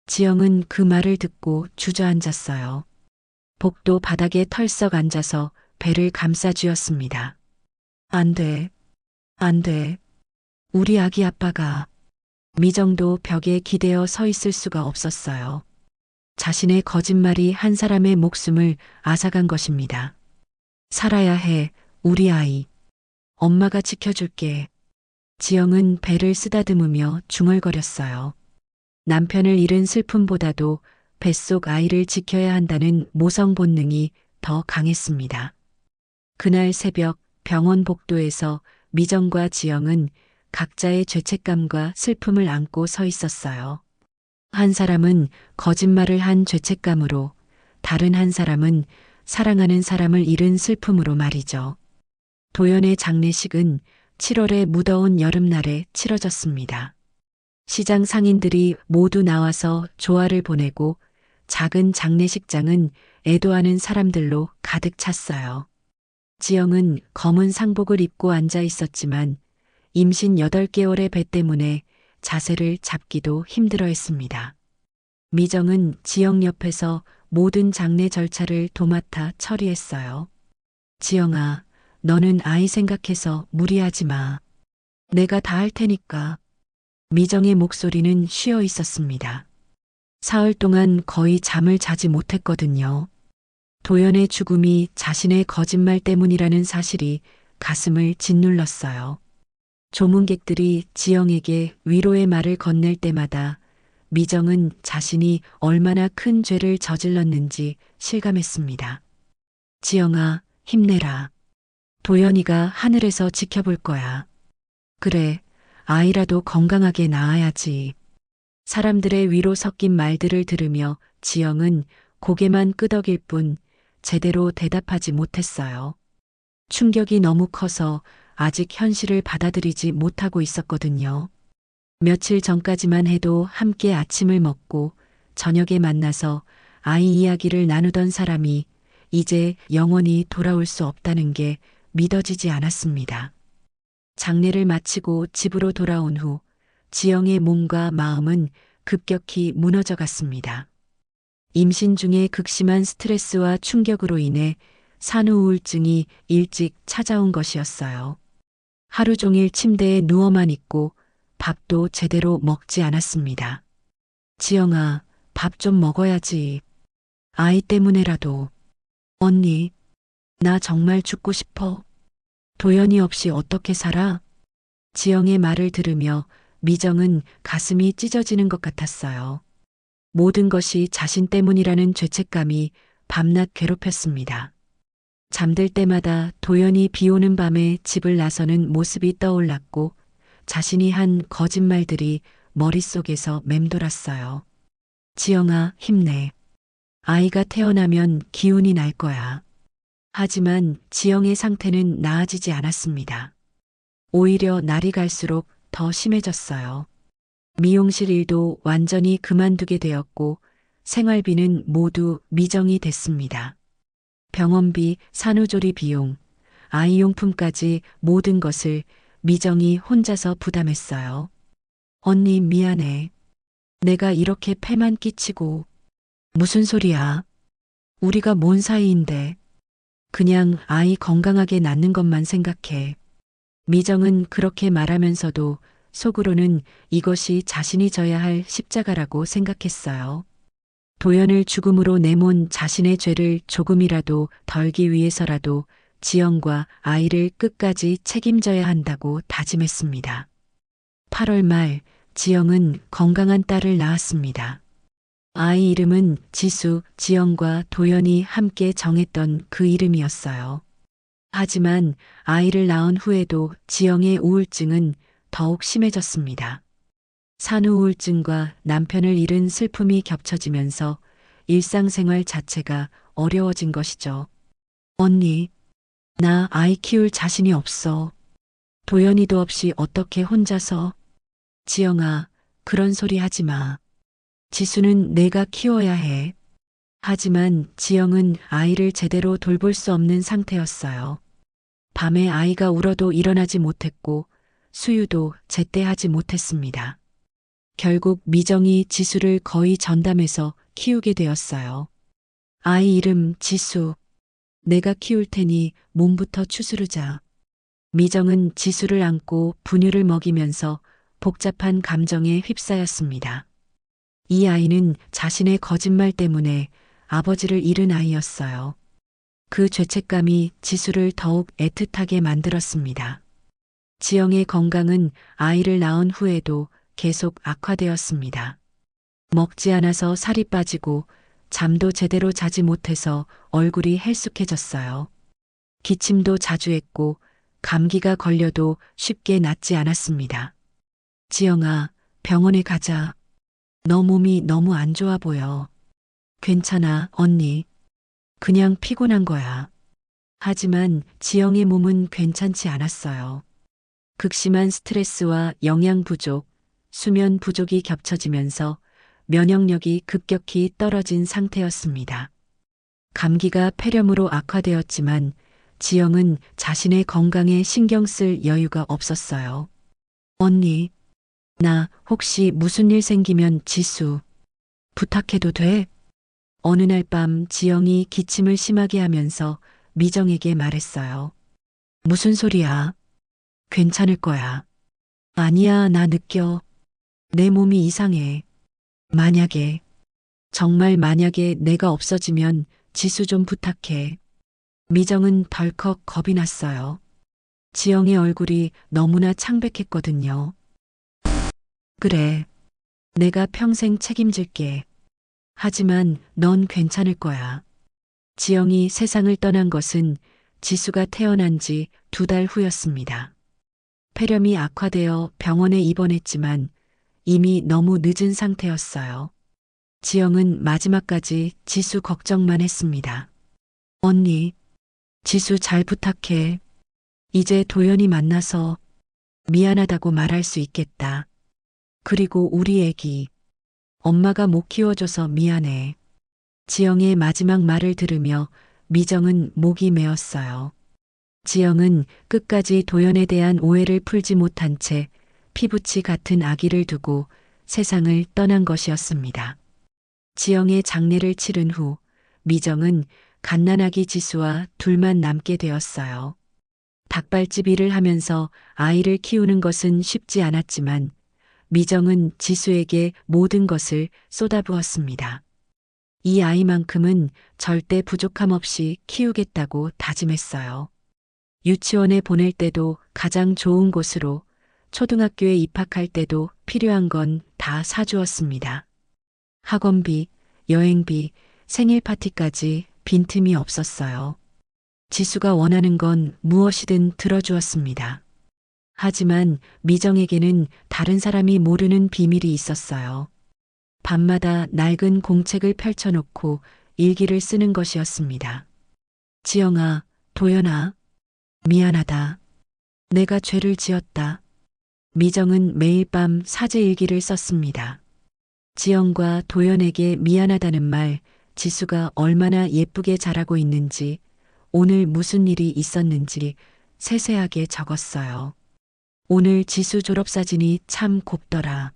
지영은 그 말을 듣고 주저앉았어요. 복도 바닥에 털썩 앉아서 배를 감싸 쥐었습니다. 안 돼. 안 돼. 우리 아기 아빠가. 미정도 벽에 기대어 서 있을 수가 없었어요. 자신의 거짓말이 한 사람의 목숨을 앗아간 것입니다. 살아야 해, 우리 아이. 엄마가 지켜줄게. 지영은 배를 쓰다듬으며 중얼거렸어요. 남편을 잃은 슬픔보다도 뱃속 아이를 지켜야 한다는 모성 본능이 더 강했습니다. 그날 새벽 병원 복도에서 미정과 지영은 각자의 죄책감과 슬픔을 안고 서 있었어요. 한 사람은 거짓말을 한 죄책감으로, 다른 한 사람은 사랑하는 사람을 잃은 슬픔으로 말이죠. 도연의 장례식은 7월의 무더운 여름날에 치러졌습니다. 시장 상인들이 모두 나와서 조화를 보내고 작은 장례식장은 애도하는 사람들로 가득 찼어요. 지영은 검은 상복을 입고 앉아 있었지만 임신 8개월의 배 때문에 자세를 잡기도 힘들어 했습니다. 미정은 지영 옆에서 모든 장례 절차를 도맡아 처리했어요. 지영아, 너는 아이 생각해서 무리하지 마. 내가 다 할 테니까. 미정의 목소리는 쉬어 있었습니다. 사흘 동안 거의 잠을 자지 못했거든요. 도연의 죽음이 자신의 거짓말 때문이라는 사실이 가슴을 짓눌렀어요. 조문객들이 지영에게 위로의 말을 건넬 때마다 미정은 자신이 얼마나 큰 죄를 저질렀는지 실감했습니다. 지영아, 힘내라. 도연이가 하늘에서 지켜볼 거야. 그래, 아이라도 건강하게 낳아야지. 사람들의 위로 섞인 말들을 들으며 지영은 고개만 끄덕일 뿐 제대로 대답하지 못했어요. 충격이 너무 커서 아직 현실을 받아들이지 못하고 있었거든요. 며칠 전까지만 해도 함께 아침을 먹고 저녁에 만나서 아이 이야기를 나누던 사람이 이제 영원히 돌아올 수 없다는 게 믿어지지 않았습니다. 장례를 마치고 집으로 돌아온 후 지영의 몸과 마음은 급격히 무너져 갔습니다. 임신 중에 극심한 스트레스와 충격으로 인해 산후 우울증이 일찍 찾아온 것이었어요. 하루 종일 침대에 누워만 있고 밥도 제대로 먹지 않았습니다. 지영아, 밥 좀 먹어야지. 아이 때문에라도. 언니, 나 정말 죽고 싶어. 도연이 없이 어떻게 살아? 지영의 말을 들으며 미정은 가슴이 찢어지는 것 같았어요. 모든 것이 자신 때문이라는 죄책감이 밤낮 괴롭혔습니다. 잠들 때마다 도연이 비 오는 밤에 집을 나서는 모습이 떠올랐고 자신이 한 거짓말들이 머릿속에서 맴돌았어요. 지영아, 힘내. 아이가 태어나면 기운이 날 거야. 하지만 지영의 상태는 나아지지 않았습니다. 오히려 날이 갈수록 더 심해졌어요. 미용실 일도 완전히 그만두게 되었고 생활비는 모두 미정이 됐습니다. 병원비, 산후조리 비용, 아이용품까지 모든 것을 미정이 혼자서 부담했어요. 언니 미안해. 내가 이렇게 폐만 끼치고. 무슨 소리야? 우리가 뭔 사이인데. 그냥 아이 건강하게 낳는 것만 생각해. 미정은 그렇게 말하면서도 속으로는 이것이 자신이 져야 할 십자가라고 생각했어요. 도연을 죽음으로 내몬 자신의 죄를 조금이라도 덜기 위해서라도 지영과 아이를 끝까지 책임져야 한다고 다짐했습니다. 8월 말 지영은 건강한 딸을 낳았습니다. 아이 이름은 지수, 지영과 도연이 함께 정했던 그 이름이었어요. 하지만 아이를 낳은 후에도 지영의 우울증은 더욱 심해졌습니다. 산후우울증과 남편을 잃은 슬픔이 겹쳐지면서 일상생활 자체가 어려워진 것이죠. 언니, 나 아이 키울 자신이 없어. 도연이도 없이 어떻게 혼자서. 지영아, 그런 소리 하지 마. 지수는 내가 키워야 해. 하지만 지영은 아이를 제대로 돌볼 수 없는 상태였어요. 밤에 아이가 울어도 일어나지 못했고 수유도 제때 하지 못했습니다. 결국 미정이 지수를 거의 전담해서 키우게 되었어요. 아이 이름 지수. 내가 키울 테니 몸부터 추스르자. 미정은 지수를 안고 분유를 먹이면서 복잡한 감정에 휩싸였습니다. 이 아이는 자신의 거짓말 때문에 아버지를 잃은 아이였어요. 그 죄책감이 지수를 더욱 애틋하게 만들었습니다. 지영의 건강은 아이를 낳은 후에도 계속 악화되었습니다. 먹지 않아서 살이 빠지고 잠도 제대로 자지 못해서 얼굴이 헬쑥해졌어요. 기침도 자주 했고 감기가 걸려도 쉽게 낫지 않았습니다. 지영아, 병원에 가자. 너 몸이 너무 안 좋아 보여. 괜찮아, 언니. 그냥 피곤한 거야. 하지만 지영의 몸은 괜찮지 않았어요. 극심한 스트레스와 영양 부족, 수면 부족이 겹쳐지면서 면역력이 급격히 떨어진 상태였습니다. 감기가 폐렴으로 악화되었지만 지영은 자신의 건강에 신경 쓸 여유가 없었어요. 언니, 나 혹시 무슨 일 생기면 지수 부탁해도 돼? 어느 날 밤 지영이 기침을 심하게 하면서 미정에게 말했어요. 무슨 소리야? 괜찮을 거야. 아니야, 나 느껴. 내 몸이 이상해. 만약에, 정말 만약에 내가 없어지면 지수 좀 부탁해. 미정은 덜컥 겁이 났어요. 지영의 얼굴이 너무나 창백했거든요. 그래. 내가 평생 책임질게. 하지만 넌 괜찮을 거야. 지영이 세상을 떠난 것은 지수가 태어난 지 2달 후였습니다. 폐렴이 악화되어 병원에 입원했지만 이미 너무 늦은 상태였어요. 지영은 마지막까지 지수 걱정만 했습니다. 언니, 지수 잘 부탁해. 이제 도연이 만나서 미안하다고 말할 수 있겠다. 그리고 우리 애기. 엄마가 못 키워줘서 미안해. 지영의 마지막 말을 들으며 미정은 목이 메었어요. 지영은 끝까지 도연에 대한 오해를 풀지 못한 채 피부치 같은 아기를 두고 세상을 떠난 것이었습니다. 지영의 장례를 치른 후 미정은 갓난아기 지수와 둘만 남게 되었어요. 닭발집 일을 하면서 아이를 키우는 것은 쉽지 않았지만 미정은 지수에게 모든 것을 쏟아부었습니다. 이 아이만큼은 절대 부족함 없이 키우겠다고 다짐했어요. 유치원에 보낼 때도 가장 좋은 곳으로, 초등학교에 입학할 때도 필요한 건 다 사주었습니다. 학원비, 여행비, 생일 파티까지 빈틈이 없었어요. 지수가 원하는 건 무엇이든 들어주었습니다. 하지만 미정에게는 다른 사람이 모르는 비밀이 있었어요. 밤마다 낡은 공책을 펼쳐놓고 일기를 쓰는 것이었습니다. 지영아, 도연아, 미안하다. 내가 죄를 지었다. 미정은 매일 밤 사죄일기를 썼습니다. 지영과 도연에게 미안하다는 말, 지수가 얼마나 예쁘게 자라고 있는지, 오늘 무슨 일이 있었는지 세세하게 적었어요. 오늘 지수 졸업사진이 참 곱더라.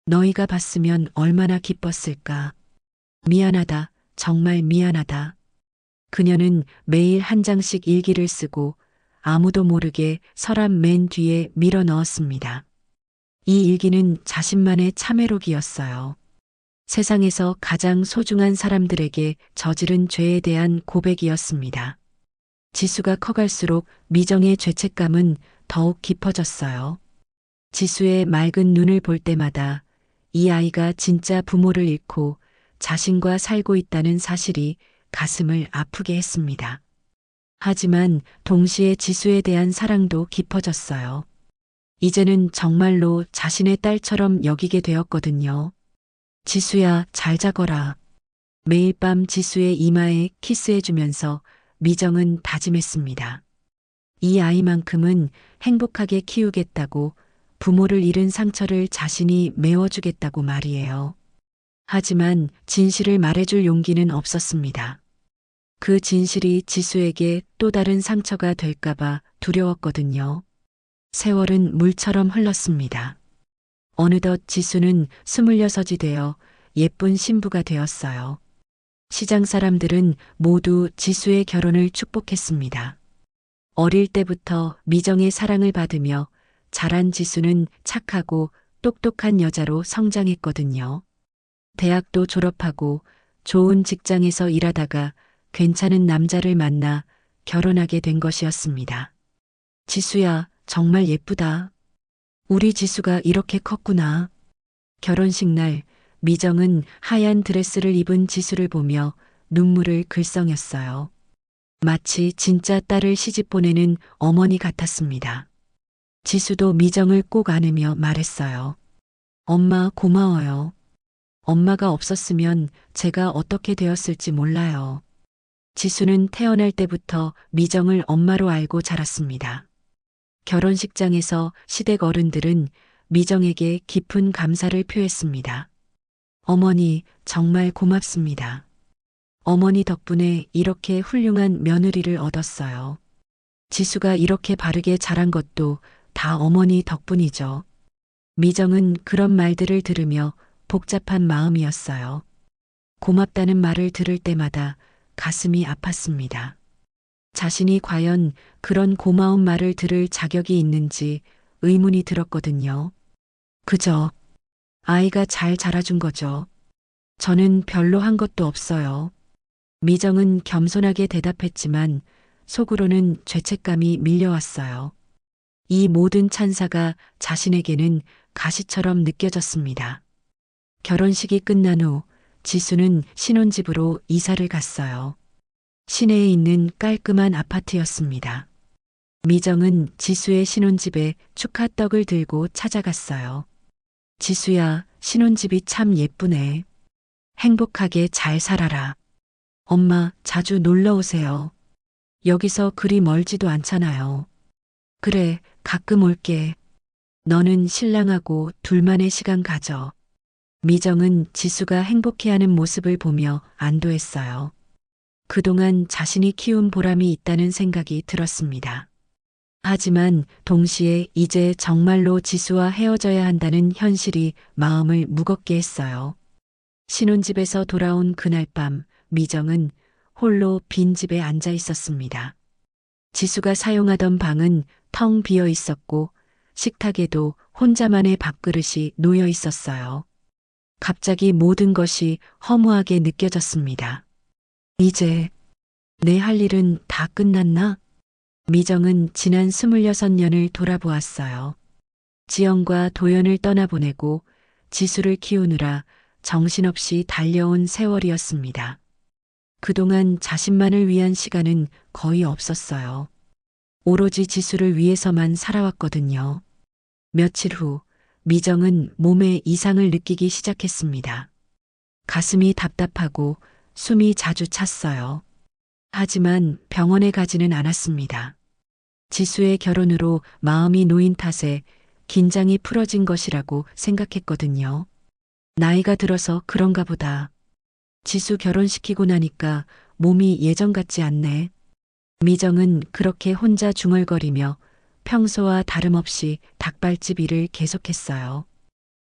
너희가 봤으면 얼마나 기뻤을까. 미안하다, 정말 미안하다. 그녀는 매일 한 장씩 일기를 쓰고 아무도 모르게 서랍 맨 뒤에 밀어 넣었습니다. 이 일기는 자신만의 참회록이었어요. 세상에서 가장 소중한 사람들에게 저지른 죄에 대한 고백이었습니다. 지수가 커갈수록 미정의 죄책감은 더욱 깊어졌어요. 지수의 맑은 눈을 볼 때마다 이 아이가 진짜 부모를 잃고 자신과 살고 있다는 사실이 가슴을 아프게 했습니다. 하지만 동시에 지수에 대한 사랑도 깊어졌어요. 이제는 정말로 자신의 딸처럼 여기게 되었거든요. 지수야, 잘 자거라. 매일 밤 지수의 이마에 키스해주면서 미정은 다짐했습니다. 이 아이만큼은 행복하게 키우겠다고, 부모를 잃은 상처를 자신이 메워주겠다고 말이에요. 하지만 진실을 말해줄 용기는 없었습니다. 그 진실이 지수에게 또 다른 상처가 될까봐 두려웠거든요. 세월은 물처럼 흘렀습니다. 어느덧 지수는 26이 되어 예쁜 신부가 되었어요. 시장 사람들은 모두 지수의 결혼을 축복했습니다. 어릴 때부터 미정의 사랑을 받으며 자란 지수는 착하고 똑똑한 여자로 성장했거든요. 대학도 졸업하고 좋은 직장에서 일하다가 괜찮은 남자를 만나 결혼하게 된 것이었습니다. 지수야, 정말 예쁘다. 우리 지수가 이렇게 컸구나. 결혼식 날 미정은 하얀 드레스를 입은 지수를 보며 눈물을 글썽였어요. 마치 진짜 딸을 시집 보내는 어머니 같았습니다. 지수도 미정을 꼭 안으며 말했어요. 엄마, 고마워요. 엄마가 없었으면 제가 어떻게 되었을지 몰라요. 지수는 태어날 때부터 미정을 엄마로 알고 자랐습니다. 결혼식장에서 시댁 어른들은 미정에게 깊은 감사를 표했습니다. 어머니, 정말 고맙습니다. 어머니 덕분에 이렇게 훌륭한 며느리를 얻었어요. 지수가 이렇게 바르게 자란 것도 다 어머니 덕분이죠. 미정은 그런 말들을 들으며 복잡한 마음이었어요. 고맙다는 말을 들을 때마다 가슴이 아팠습니다. 자신이 과연 그런 고마운 말을 들을 자격이 있는지 의문이 들었거든요. 그저 아이가 잘 자라준 거죠. 저는 별로 한 것도 없어요. 미정은 겸손하게 대답했지만 속으로는 죄책감이 밀려왔어요. 이 모든 찬사가 자신에게는 가시처럼 느껴졌습니다. 결혼식이 끝난 후 지수는 신혼집으로 이사를 갔어요. 시내에 있는 깔끔한 아파트였습니다. 미정은 지수의 신혼집에 축하떡을 들고 찾아갔어요. 지수야, 신혼집이 참 예쁘네. 행복하게 잘 살아라. 엄마, 자주 놀러 오세요. 여기서 그리 멀지도 않잖아요. 그래, 가끔 올게. 너는 신랑하고 둘만의 시간 가져. 미정은 지수가 행복해하는 모습을 보며 안도했어요. 그동안 자신이 키운 보람이 있다는 생각이 들었습니다. 하지만 동시에 이제 정말로 지수와 헤어져야 한다는 현실이 마음을 무겁게 했어요. 신혼집에서 돌아온 그날 밤, 미정은 홀로 빈집에 앉아 있었습니다. 지수가 사용하던 방은 텅 비어 있었고 식탁에도 혼자만의 밥그릇이 놓여 있었어요. 갑자기 모든 것이 허무하게 느껴졌습니다. 이제 내 할 일은 다 끝났나? 미정은 지난 26년을 돌아보았어요. 지영과 도연을 떠나보내고 지수를 키우느라 정신없이 달려온 세월이었습니다. 그동안 자신만을 위한 시간은 거의 없었어요. 오로지 지수를 위해서만 살아왔거든요. 며칠 후 미정은 몸에 이상을 느끼기 시작했습니다. 가슴이 답답하고 숨이 자주 찼어요. 하지만 병원에 가지는 않았습니다. 지수의 결혼으로 마음이 놓인 탓에 긴장이 풀어진 것이라고 생각했거든요. 나이가 들어서 그런가 보다. 지수 결혼시키고 나니까 몸이 예전 같지 않네. 미정은 그렇게 혼자 중얼거리며 평소와 다름없이 닭발집 일을 계속했어요.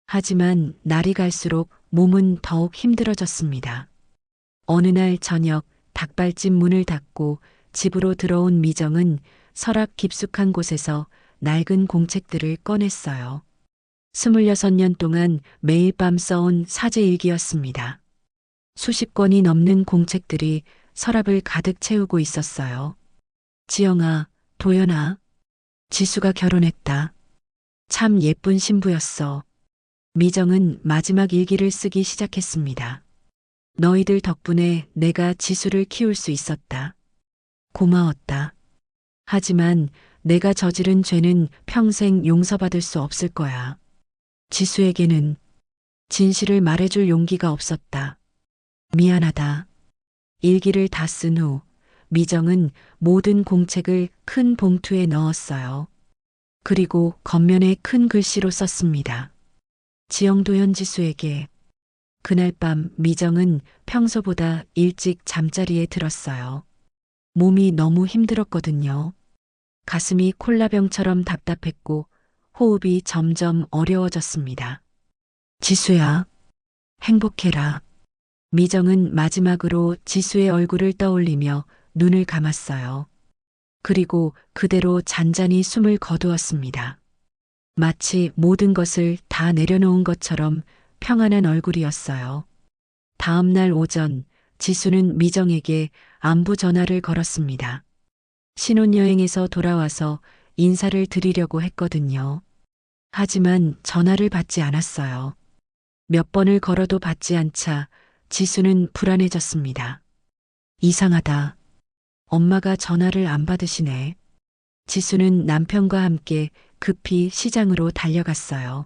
하지만 날이 갈수록 몸은 더욱 힘들어졌습니다. 어느 날 저녁 닭발집 문을 닫고 집으로 들어온 미정은 서랍 깊숙한 곳에서 낡은 공책들을 꺼냈어요. 26년 동안 매일 밤 써온 사제일기였습니다. 수십 권이 넘는 공책들이 서랍을 가득 채우고 있었어요. 지영아, 도연아, 지수가 결혼했다. 참 예쁜 신부였어. 미정은 마지막 일기를 쓰기 시작했습니다. 너희들 덕분에 내가 지수를 키울 수 있었다. 고마웠다. 하지만 내가 저지른 죄는 평생 용서받을 수 없을 거야. 지수에게는 진실을 말해줄 용기가 없었다. 미안하다. 일기를 다 쓴 후 미정은 모든 공책을 큰 봉투에 넣었어요. 그리고 겉면에 큰 글씨로 썼습니다. 지영도연 지수에게. 그날 밤 미정은 평소보다 일찍 잠자리에 들었어요. 몸이 너무 힘들었거든요. 가슴이 콜라병처럼 답답했고 호흡이 점점 어려워졌습니다. 지수야, 행복해라. 미정은 마지막으로 지수의 얼굴을 떠올리며 눈을 감았어요. 그리고 그대로 잔잔히 숨을 거두었습니다. 마치 모든 것을 다 내려놓은 것처럼 평안한 얼굴이었어요. 다음 날 오전 지수는 미정에게 안부 전화를 걸었습니다. 신혼여행에서 돌아와서 인사를 드리려고 했거든요. 하지만 전화를 받지 않았어요. 몇 번을 걸어도 받지 않자 지수는 불안해졌습니다. 이상하다. 엄마가 전화를 안 받으시네. 지수는 남편과 함께 급히 시장으로 달려갔어요.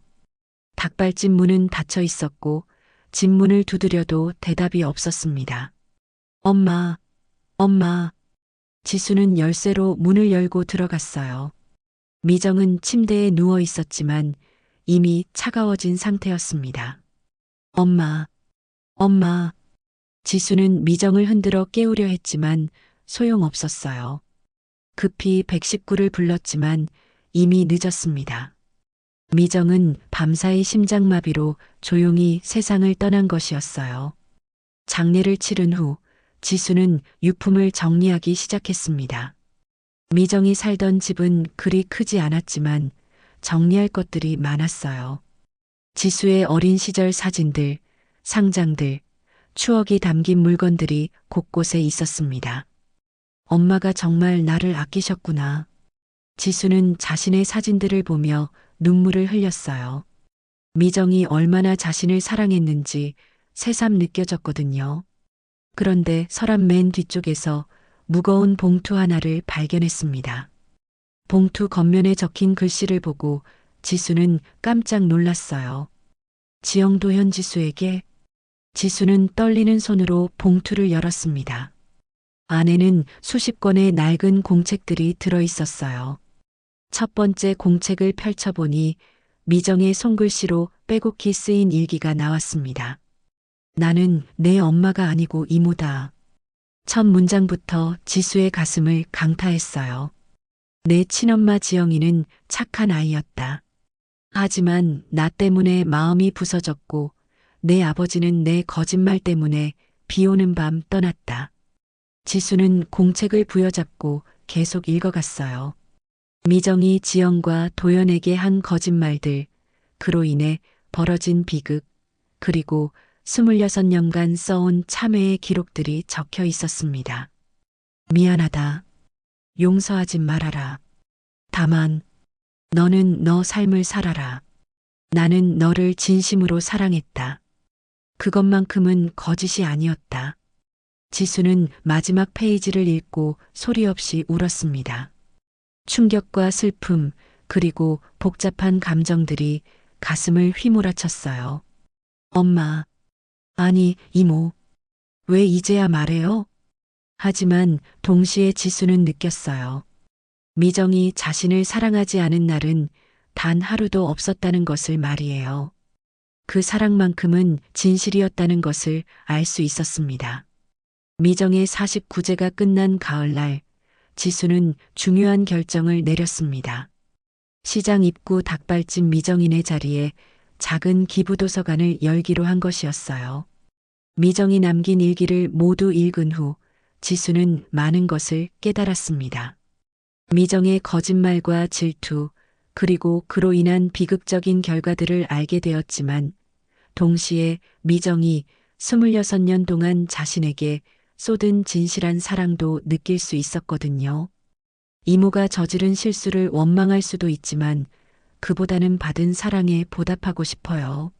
닭발집 문은 닫혀 있었고 집 문을 두드려도 대답이 없었습니다. 엄마, 엄마. 지수는 열쇠로 문을 열고 들어갔어요. 미정은 침대에 누워 있었지만 이미 차가워진 상태였습니다. 엄마, 엄마. 지수는 미정을 흔들어 깨우려 했지만 소용없었어요. 급히 119를 불렀지만 이미 늦었습니다. 미정은 밤사이 심장마비로 조용히 세상을 떠난 것이었어요. 장례를 치른 후 지수는 유품을 정리하기 시작했습니다. 미정이 살던 집은 그리 크지 않았지만 정리할 것들이 많았어요. 지수의 어린 시절 사진들, 상장들, 추억이 담긴 물건들이 곳곳에 있었습니다. 엄마가 정말 나를 아끼셨구나. 지수는 자신의 사진들을 보며 눈물을 흘렸어요. 미정이 얼마나 자신을 사랑했는지 새삼 느껴졌거든요. 그런데 서랍 맨 뒤쪽에서 무거운 봉투 하나를 발견했습니다. 봉투 겉면에 적힌 글씨를 보고 지수는 깜짝 놀랐어요. 지영도현 지수에게. 지수는 떨리는 손으로 봉투를 열었습니다. 안에는 수십 권의 낡은 공책들이 들어 있었어요. 첫 번째 공책을 펼쳐보니 미정의 손글씨로 빼곡히 쓰인 일기가 나왔습니다. 나는 내 엄마가 아니고 이모다. 첫 문장부터 지수의 가슴을 강타했어요. 내 친엄마 지영이는 착한 아이였다. 하지만 나 때문에 마음이 부서졌고 내 아버지는 내 거짓말 때문에 비 오는 밤 떠났다. 지수는 공책을 부여잡고 계속 읽어갔어요. 미정이 지영과 도연에게 한 거짓말들, 그로 인해 벌어진 비극, 그리고 26년간 써온 참회의 기록들이 적혀 있었습니다. 미안하다. 용서하지 말아라. 다만 너는 너 삶을 살아라. 나는 너를 진심으로 사랑했다. 그것만큼은 거짓이 아니었다. 지수는 마지막 페이지를 읽고 소리 없이 울었습니다. 충격과 슬픔, 그리고 복잡한 감정들이 가슴을 휘몰아쳤어요. 엄마, 아니, 이모, 왜 이제야 말해요? 하지만 동시에 지수는 느꼈어요. 미정이 자신을 사랑하지 않은 날은 단 하루도 없었다는 것을 말이에요. 그 사랑만큼은 진실이었다는 것을 알 수 있었습니다. 미정의 49제가 끝난 가을날, 지수는 중요한 결정을 내렸습니다. 시장 입구 닭발집 미정인의 자리에 작은 기부도서관을 열기로 한 것이었어요. 미정이 남긴 일기를 모두 읽은 후 지수는 많은 것을 깨달았습니다. 미정의 거짓말과 질투, 그리고 그로 인한 비극적인 결과들을 알게 되었지만 동시에 미정이 26년 동안 자신에게 쏟은 진실한 사랑도 느낄 수 있었거든요. 이모가 저지른 실수를 원망할 수도 있지만 그보다는 받은 사랑에 보답하고 싶어요.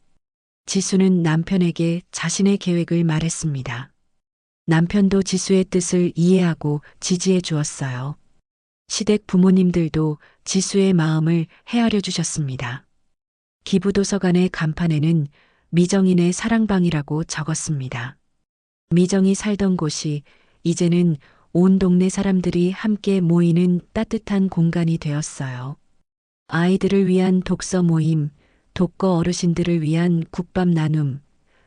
지수는 남편에게 자신의 계획을 말했습니다. 남편도 지수의 뜻을 이해하고 지지해 주었어요. 시댁 부모님들도 지수의 마음을 헤아려 주셨습니다. 기부도서관의 간판에는 미정인의 사랑방이라고 적었습니다. 미정이 살던 곳이 이제는 온 동네 사람들이 함께 모이는 따뜻한 공간이 되었어요. 아이들을 위한 독서 모임, 독거 어르신들을 위한 국밥 나눔,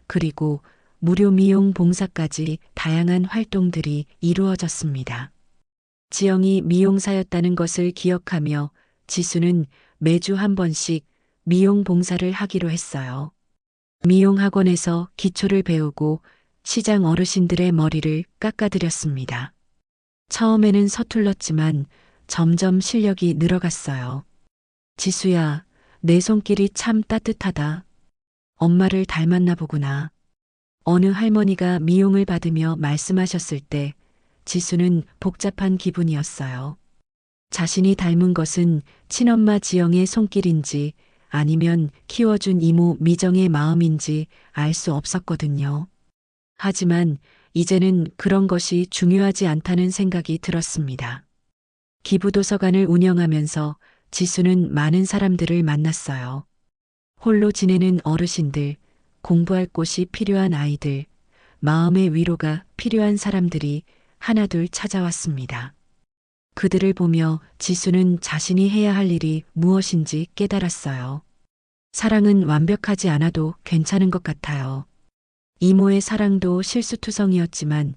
그리고 무료 미용 봉사까지 다양한 활동들이 이루어졌습니다. 지영이 미용사였다는 것을 기억하며 지수는 매주 한 번씩 미용 봉사를 하기로 했어요. 미용 학원에서 기초를 배우고 시장 어르신들의 머리를 깎아드렸습니다. 처음에는 서툴렀지만 점점 실력이 늘어갔어요. 지수야, 내 손길이 참 따뜻하다. 엄마를 닮았나 보구나. 어느 할머니가 미용을 받으며 말씀하셨을 때 지수는 복잡한 기분이었어요. 자신이 닮은 것은 친엄마 지영의 손길인지 아니면 키워준 이모 미정의 마음인지 알 수 없었거든요. 하지만 이제는 그런 것이 중요하지 않다는 생각이 들었습니다. 기부도서관을 운영하면서 지수는 많은 사람들을 만났어요. 홀로 지내는 어르신들, 공부할 곳이 필요한 아이들, 마음의 위로가 필요한 사람들이 하나둘 찾아왔습니다. 그들을 보며 지수는 자신이 해야 할 일이 무엇인지 깨달았어요. 사랑은 완벽하지 않아도 괜찮은 것 같아요. 이모의 사랑도 실수투성이었지만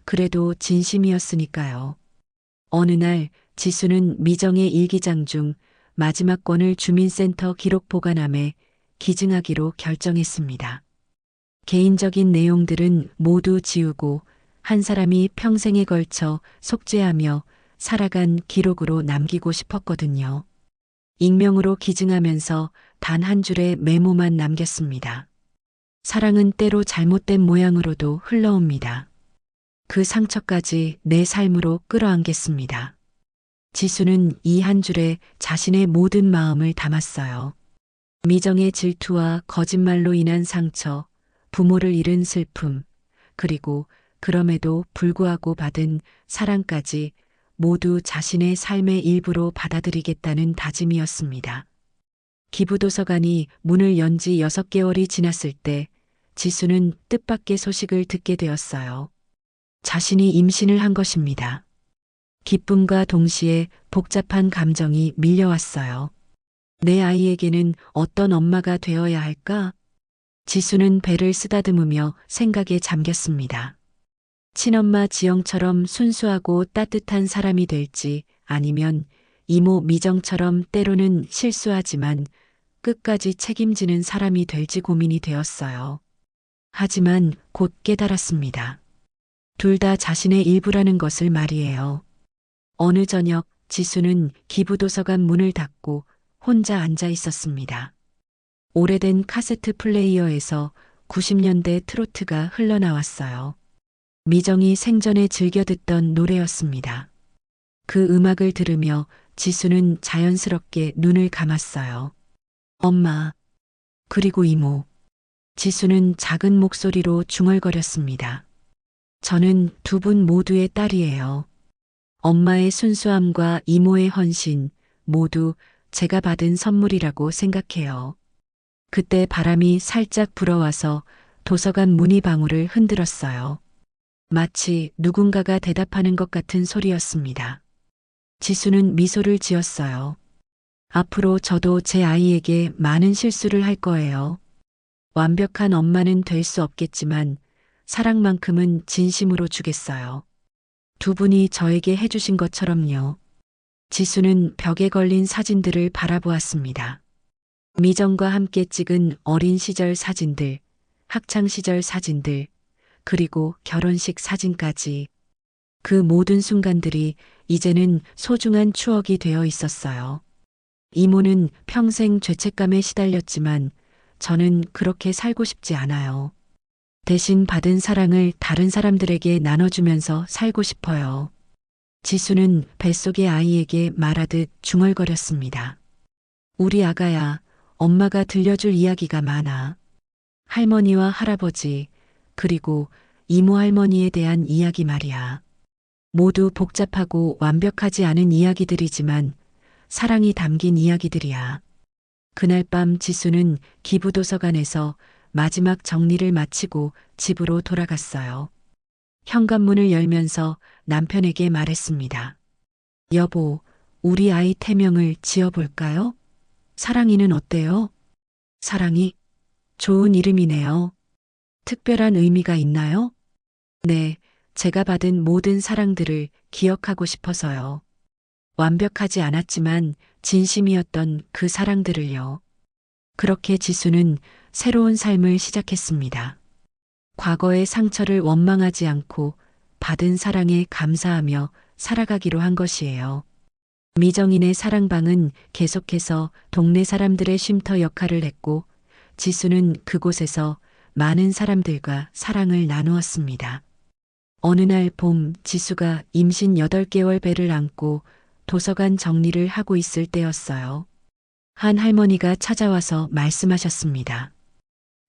그래도 진심이었으니까요. 어느 날 지수는 미정의 일기장 중 마지막 권을 주민센터 기록 보관함에 기증하기로 결정했습니다. 개인적인 내용들은 모두 지우고 한 사람이 평생에 걸쳐 속죄하며 살아간 기록으로 남기고 싶었거든요. 익명으로 기증하면서 단 한 줄의 메모만 남겼습니다. 사랑은 때로 잘못된 모양으로도 흘러옵니다. 그 상처까지 내 삶으로 끌어안겠습니다. 지수는 이 한 줄에 자신의 모든 마음을 담았어요. 미정의 질투와 거짓말로 인한 상처, 부모를 잃은 슬픔, 그리고 그럼에도 불구하고 받은 사랑까지 모두 자신의 삶의 일부로 받아들이겠다는 다짐이었습니다. 기부도서관이 문을 연 지 6개월이 지났을 때 지수는 뜻밖의 소식을 듣게 되었어요. 자신이 임신을 한 것입니다. 기쁨과 동시에 복잡한 감정이 밀려왔어요. 내 아이에게는 어떤 엄마가 되어야 할까? 지수는 배를 쓰다듬으며 생각에 잠겼습니다. 친엄마 지영처럼 순수하고 따뜻한 사람이 될지 아니면 이모 미정처럼 때로는 실수하지만 끝까지 책임지는 사람이 될지 고민이 되었어요. 하지만 곧 깨달았습니다. 둘 다 자신의 일부라는 것을 말이에요. 어느 저녁 지수는 기부도서관 문을 닫고 혼자 앉아 있었습니다. 오래된 카세트 플레이어에서 90년대 트로트가 흘러나왔어요. 미정이 생전에 즐겨 듣던 노래였습니다. 그 음악을 들으며 지수는 자연스럽게 눈을 감았어요. 엄마, 그리고 이모. 지수는 작은 목소리로 중얼거렸습니다. 저는 두 분 모두의 딸이에요. 엄마의 순수함과 이모의 헌신 모두 제가 받은 선물이라고 생각해요. 그때 바람이 살짝 불어와서 도서관 문이 방울을 흔들었어요. 마치 누군가가 대답하는 것 같은 소리였습니다. 지수는 미소를 지었어요. 앞으로 저도 제 아이에게 많은 실수를 할 거예요. 완벽한 엄마는 될 수 없겠지만 사랑만큼은 진심으로 주겠어요. 두 분이 저에게 해주신 것처럼요. 지수는 벽에 걸린 사진들을 바라보았습니다. 미정과 함께 찍은 어린 시절 사진들, 학창 시절 사진들, 그리고 결혼식 사진까지 그 모든 순간들이 이제는 소중한 추억이 되어 있었어요. 이모는 평생 죄책감에 시달렸지만 저는 그렇게 살고 싶지 않아요. 대신 받은 사랑을 다른 사람들에게 나눠주면서 살고 싶어요. 지수는 뱃속의 아이에게 말하듯 중얼거렸습니다. 우리 아가야, 엄마가 들려줄 이야기가 많아. 할머니와 할아버지, 그리고 이모 할머니에 대한 이야기 말이야. 모두 복잡하고 완벽하지 않은 이야기들이지만 사랑이 담긴 이야기들이야. 그날 밤 지수는 기부도서관에서 마지막 정리를 마치고 집으로 돌아갔어요. 현관문을 열면서 남편에게 말했습니다. 여보, 우리 아이 태명을 지어볼까요? 사랑이는 어때요? 사랑이? 좋은 이름이네요. 특별한 의미가 있나요? 네, 제가 받은 모든 사랑들을 기억하고 싶어서요. 완벽하지 않았지만 진심이었던 그 사랑들을요. 그렇게 지수는 새로운 삶을 시작했습니다. 과거의 상처를 원망하지 않고 받은 사랑에 감사하며 살아가기로 한 것이에요. 미정인의 사랑방은 계속해서 동네 사람들의 쉼터 역할을 했고 지수는 그곳에서 많은 사람들과 사랑을 나누었습니다. 어느 날 봄 지수가 임신 8개월 배를 안고 도서관 정리를 하고 있을 때였어요. 한 할머니가 찾아와서 말씀하셨습니다.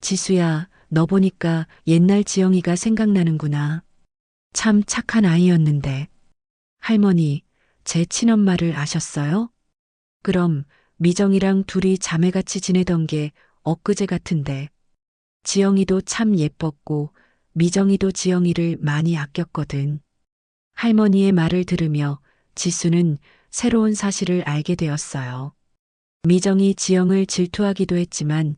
지수야, 너 보니까 옛날 지영이가 생각나는구나. 참 착한 아이였는데. 할머니, 제 친엄마를 아셨어요? 그럼 미정이랑 둘이 자매같이 지내던 게 엊그제 같은데. 지영이도 참 예뻤고 미정이도 지영이를 많이 아꼈거든. 할머니의 말을 들으며 지수는 새로운 사실을 알게 되었어요. 미정이 지영을 질투하기도 했지만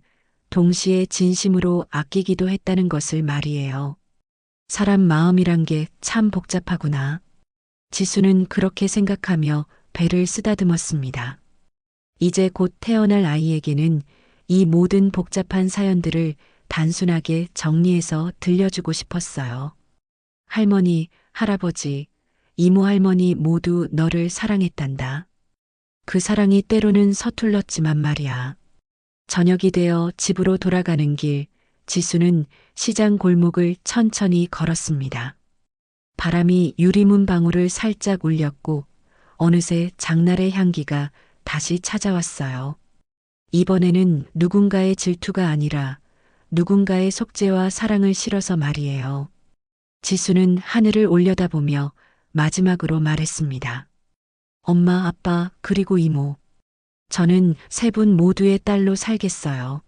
동시에 진심으로 아끼기도 했다는 것을 말이에요. 사람 마음이란 게 참 복잡하구나. 지수는 그렇게 생각하며 배를 쓰다듬었습니다. 이제 곧 태어날 아이에게는 이 모든 복잡한 사연들을 단순하게 정리해서 들려주고 싶었어요. 할머니, 할아버지, 이모 할머니 모두 너를 사랑했단다. 그 사랑이 때로는 서툴렀지만 말이야. 저녁이 되어 집으로 돌아가는 길, 지수는 시장 골목을 천천히 걸었습니다. 바람이 유리문 방울을 살짝 울렸고 어느새 장날의 향기가 다시 찾아왔어요. 이번에는 누군가의 질투가 아니라 누군가의 속죄와 사랑을 실어서 말이에요. 지수는 하늘을 올려다보며 마지막으로 말했습니다. 엄마, 아빠, 그리고 이모. 저는 세 분 모두의 딸로 살겠어요.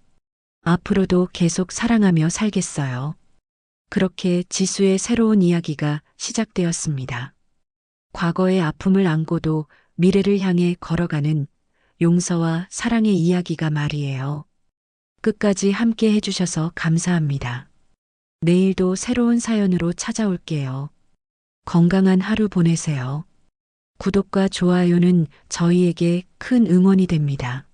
앞으로도 계속 사랑하며 살겠어요. 그렇게 지수의 새로운 이야기가 시작되었습니다. 과거의 아픔을 안고도 미래를 향해 걸어가는 용서와 사랑의 이야기가 말이에요. 끝까지 함께 해주셔서 감사합니다. 내일도 새로운 사연으로 찾아올게요. 건강한 하루 보내세요. 구독과 좋아요는 저희에게 큰 응원이 됩니다.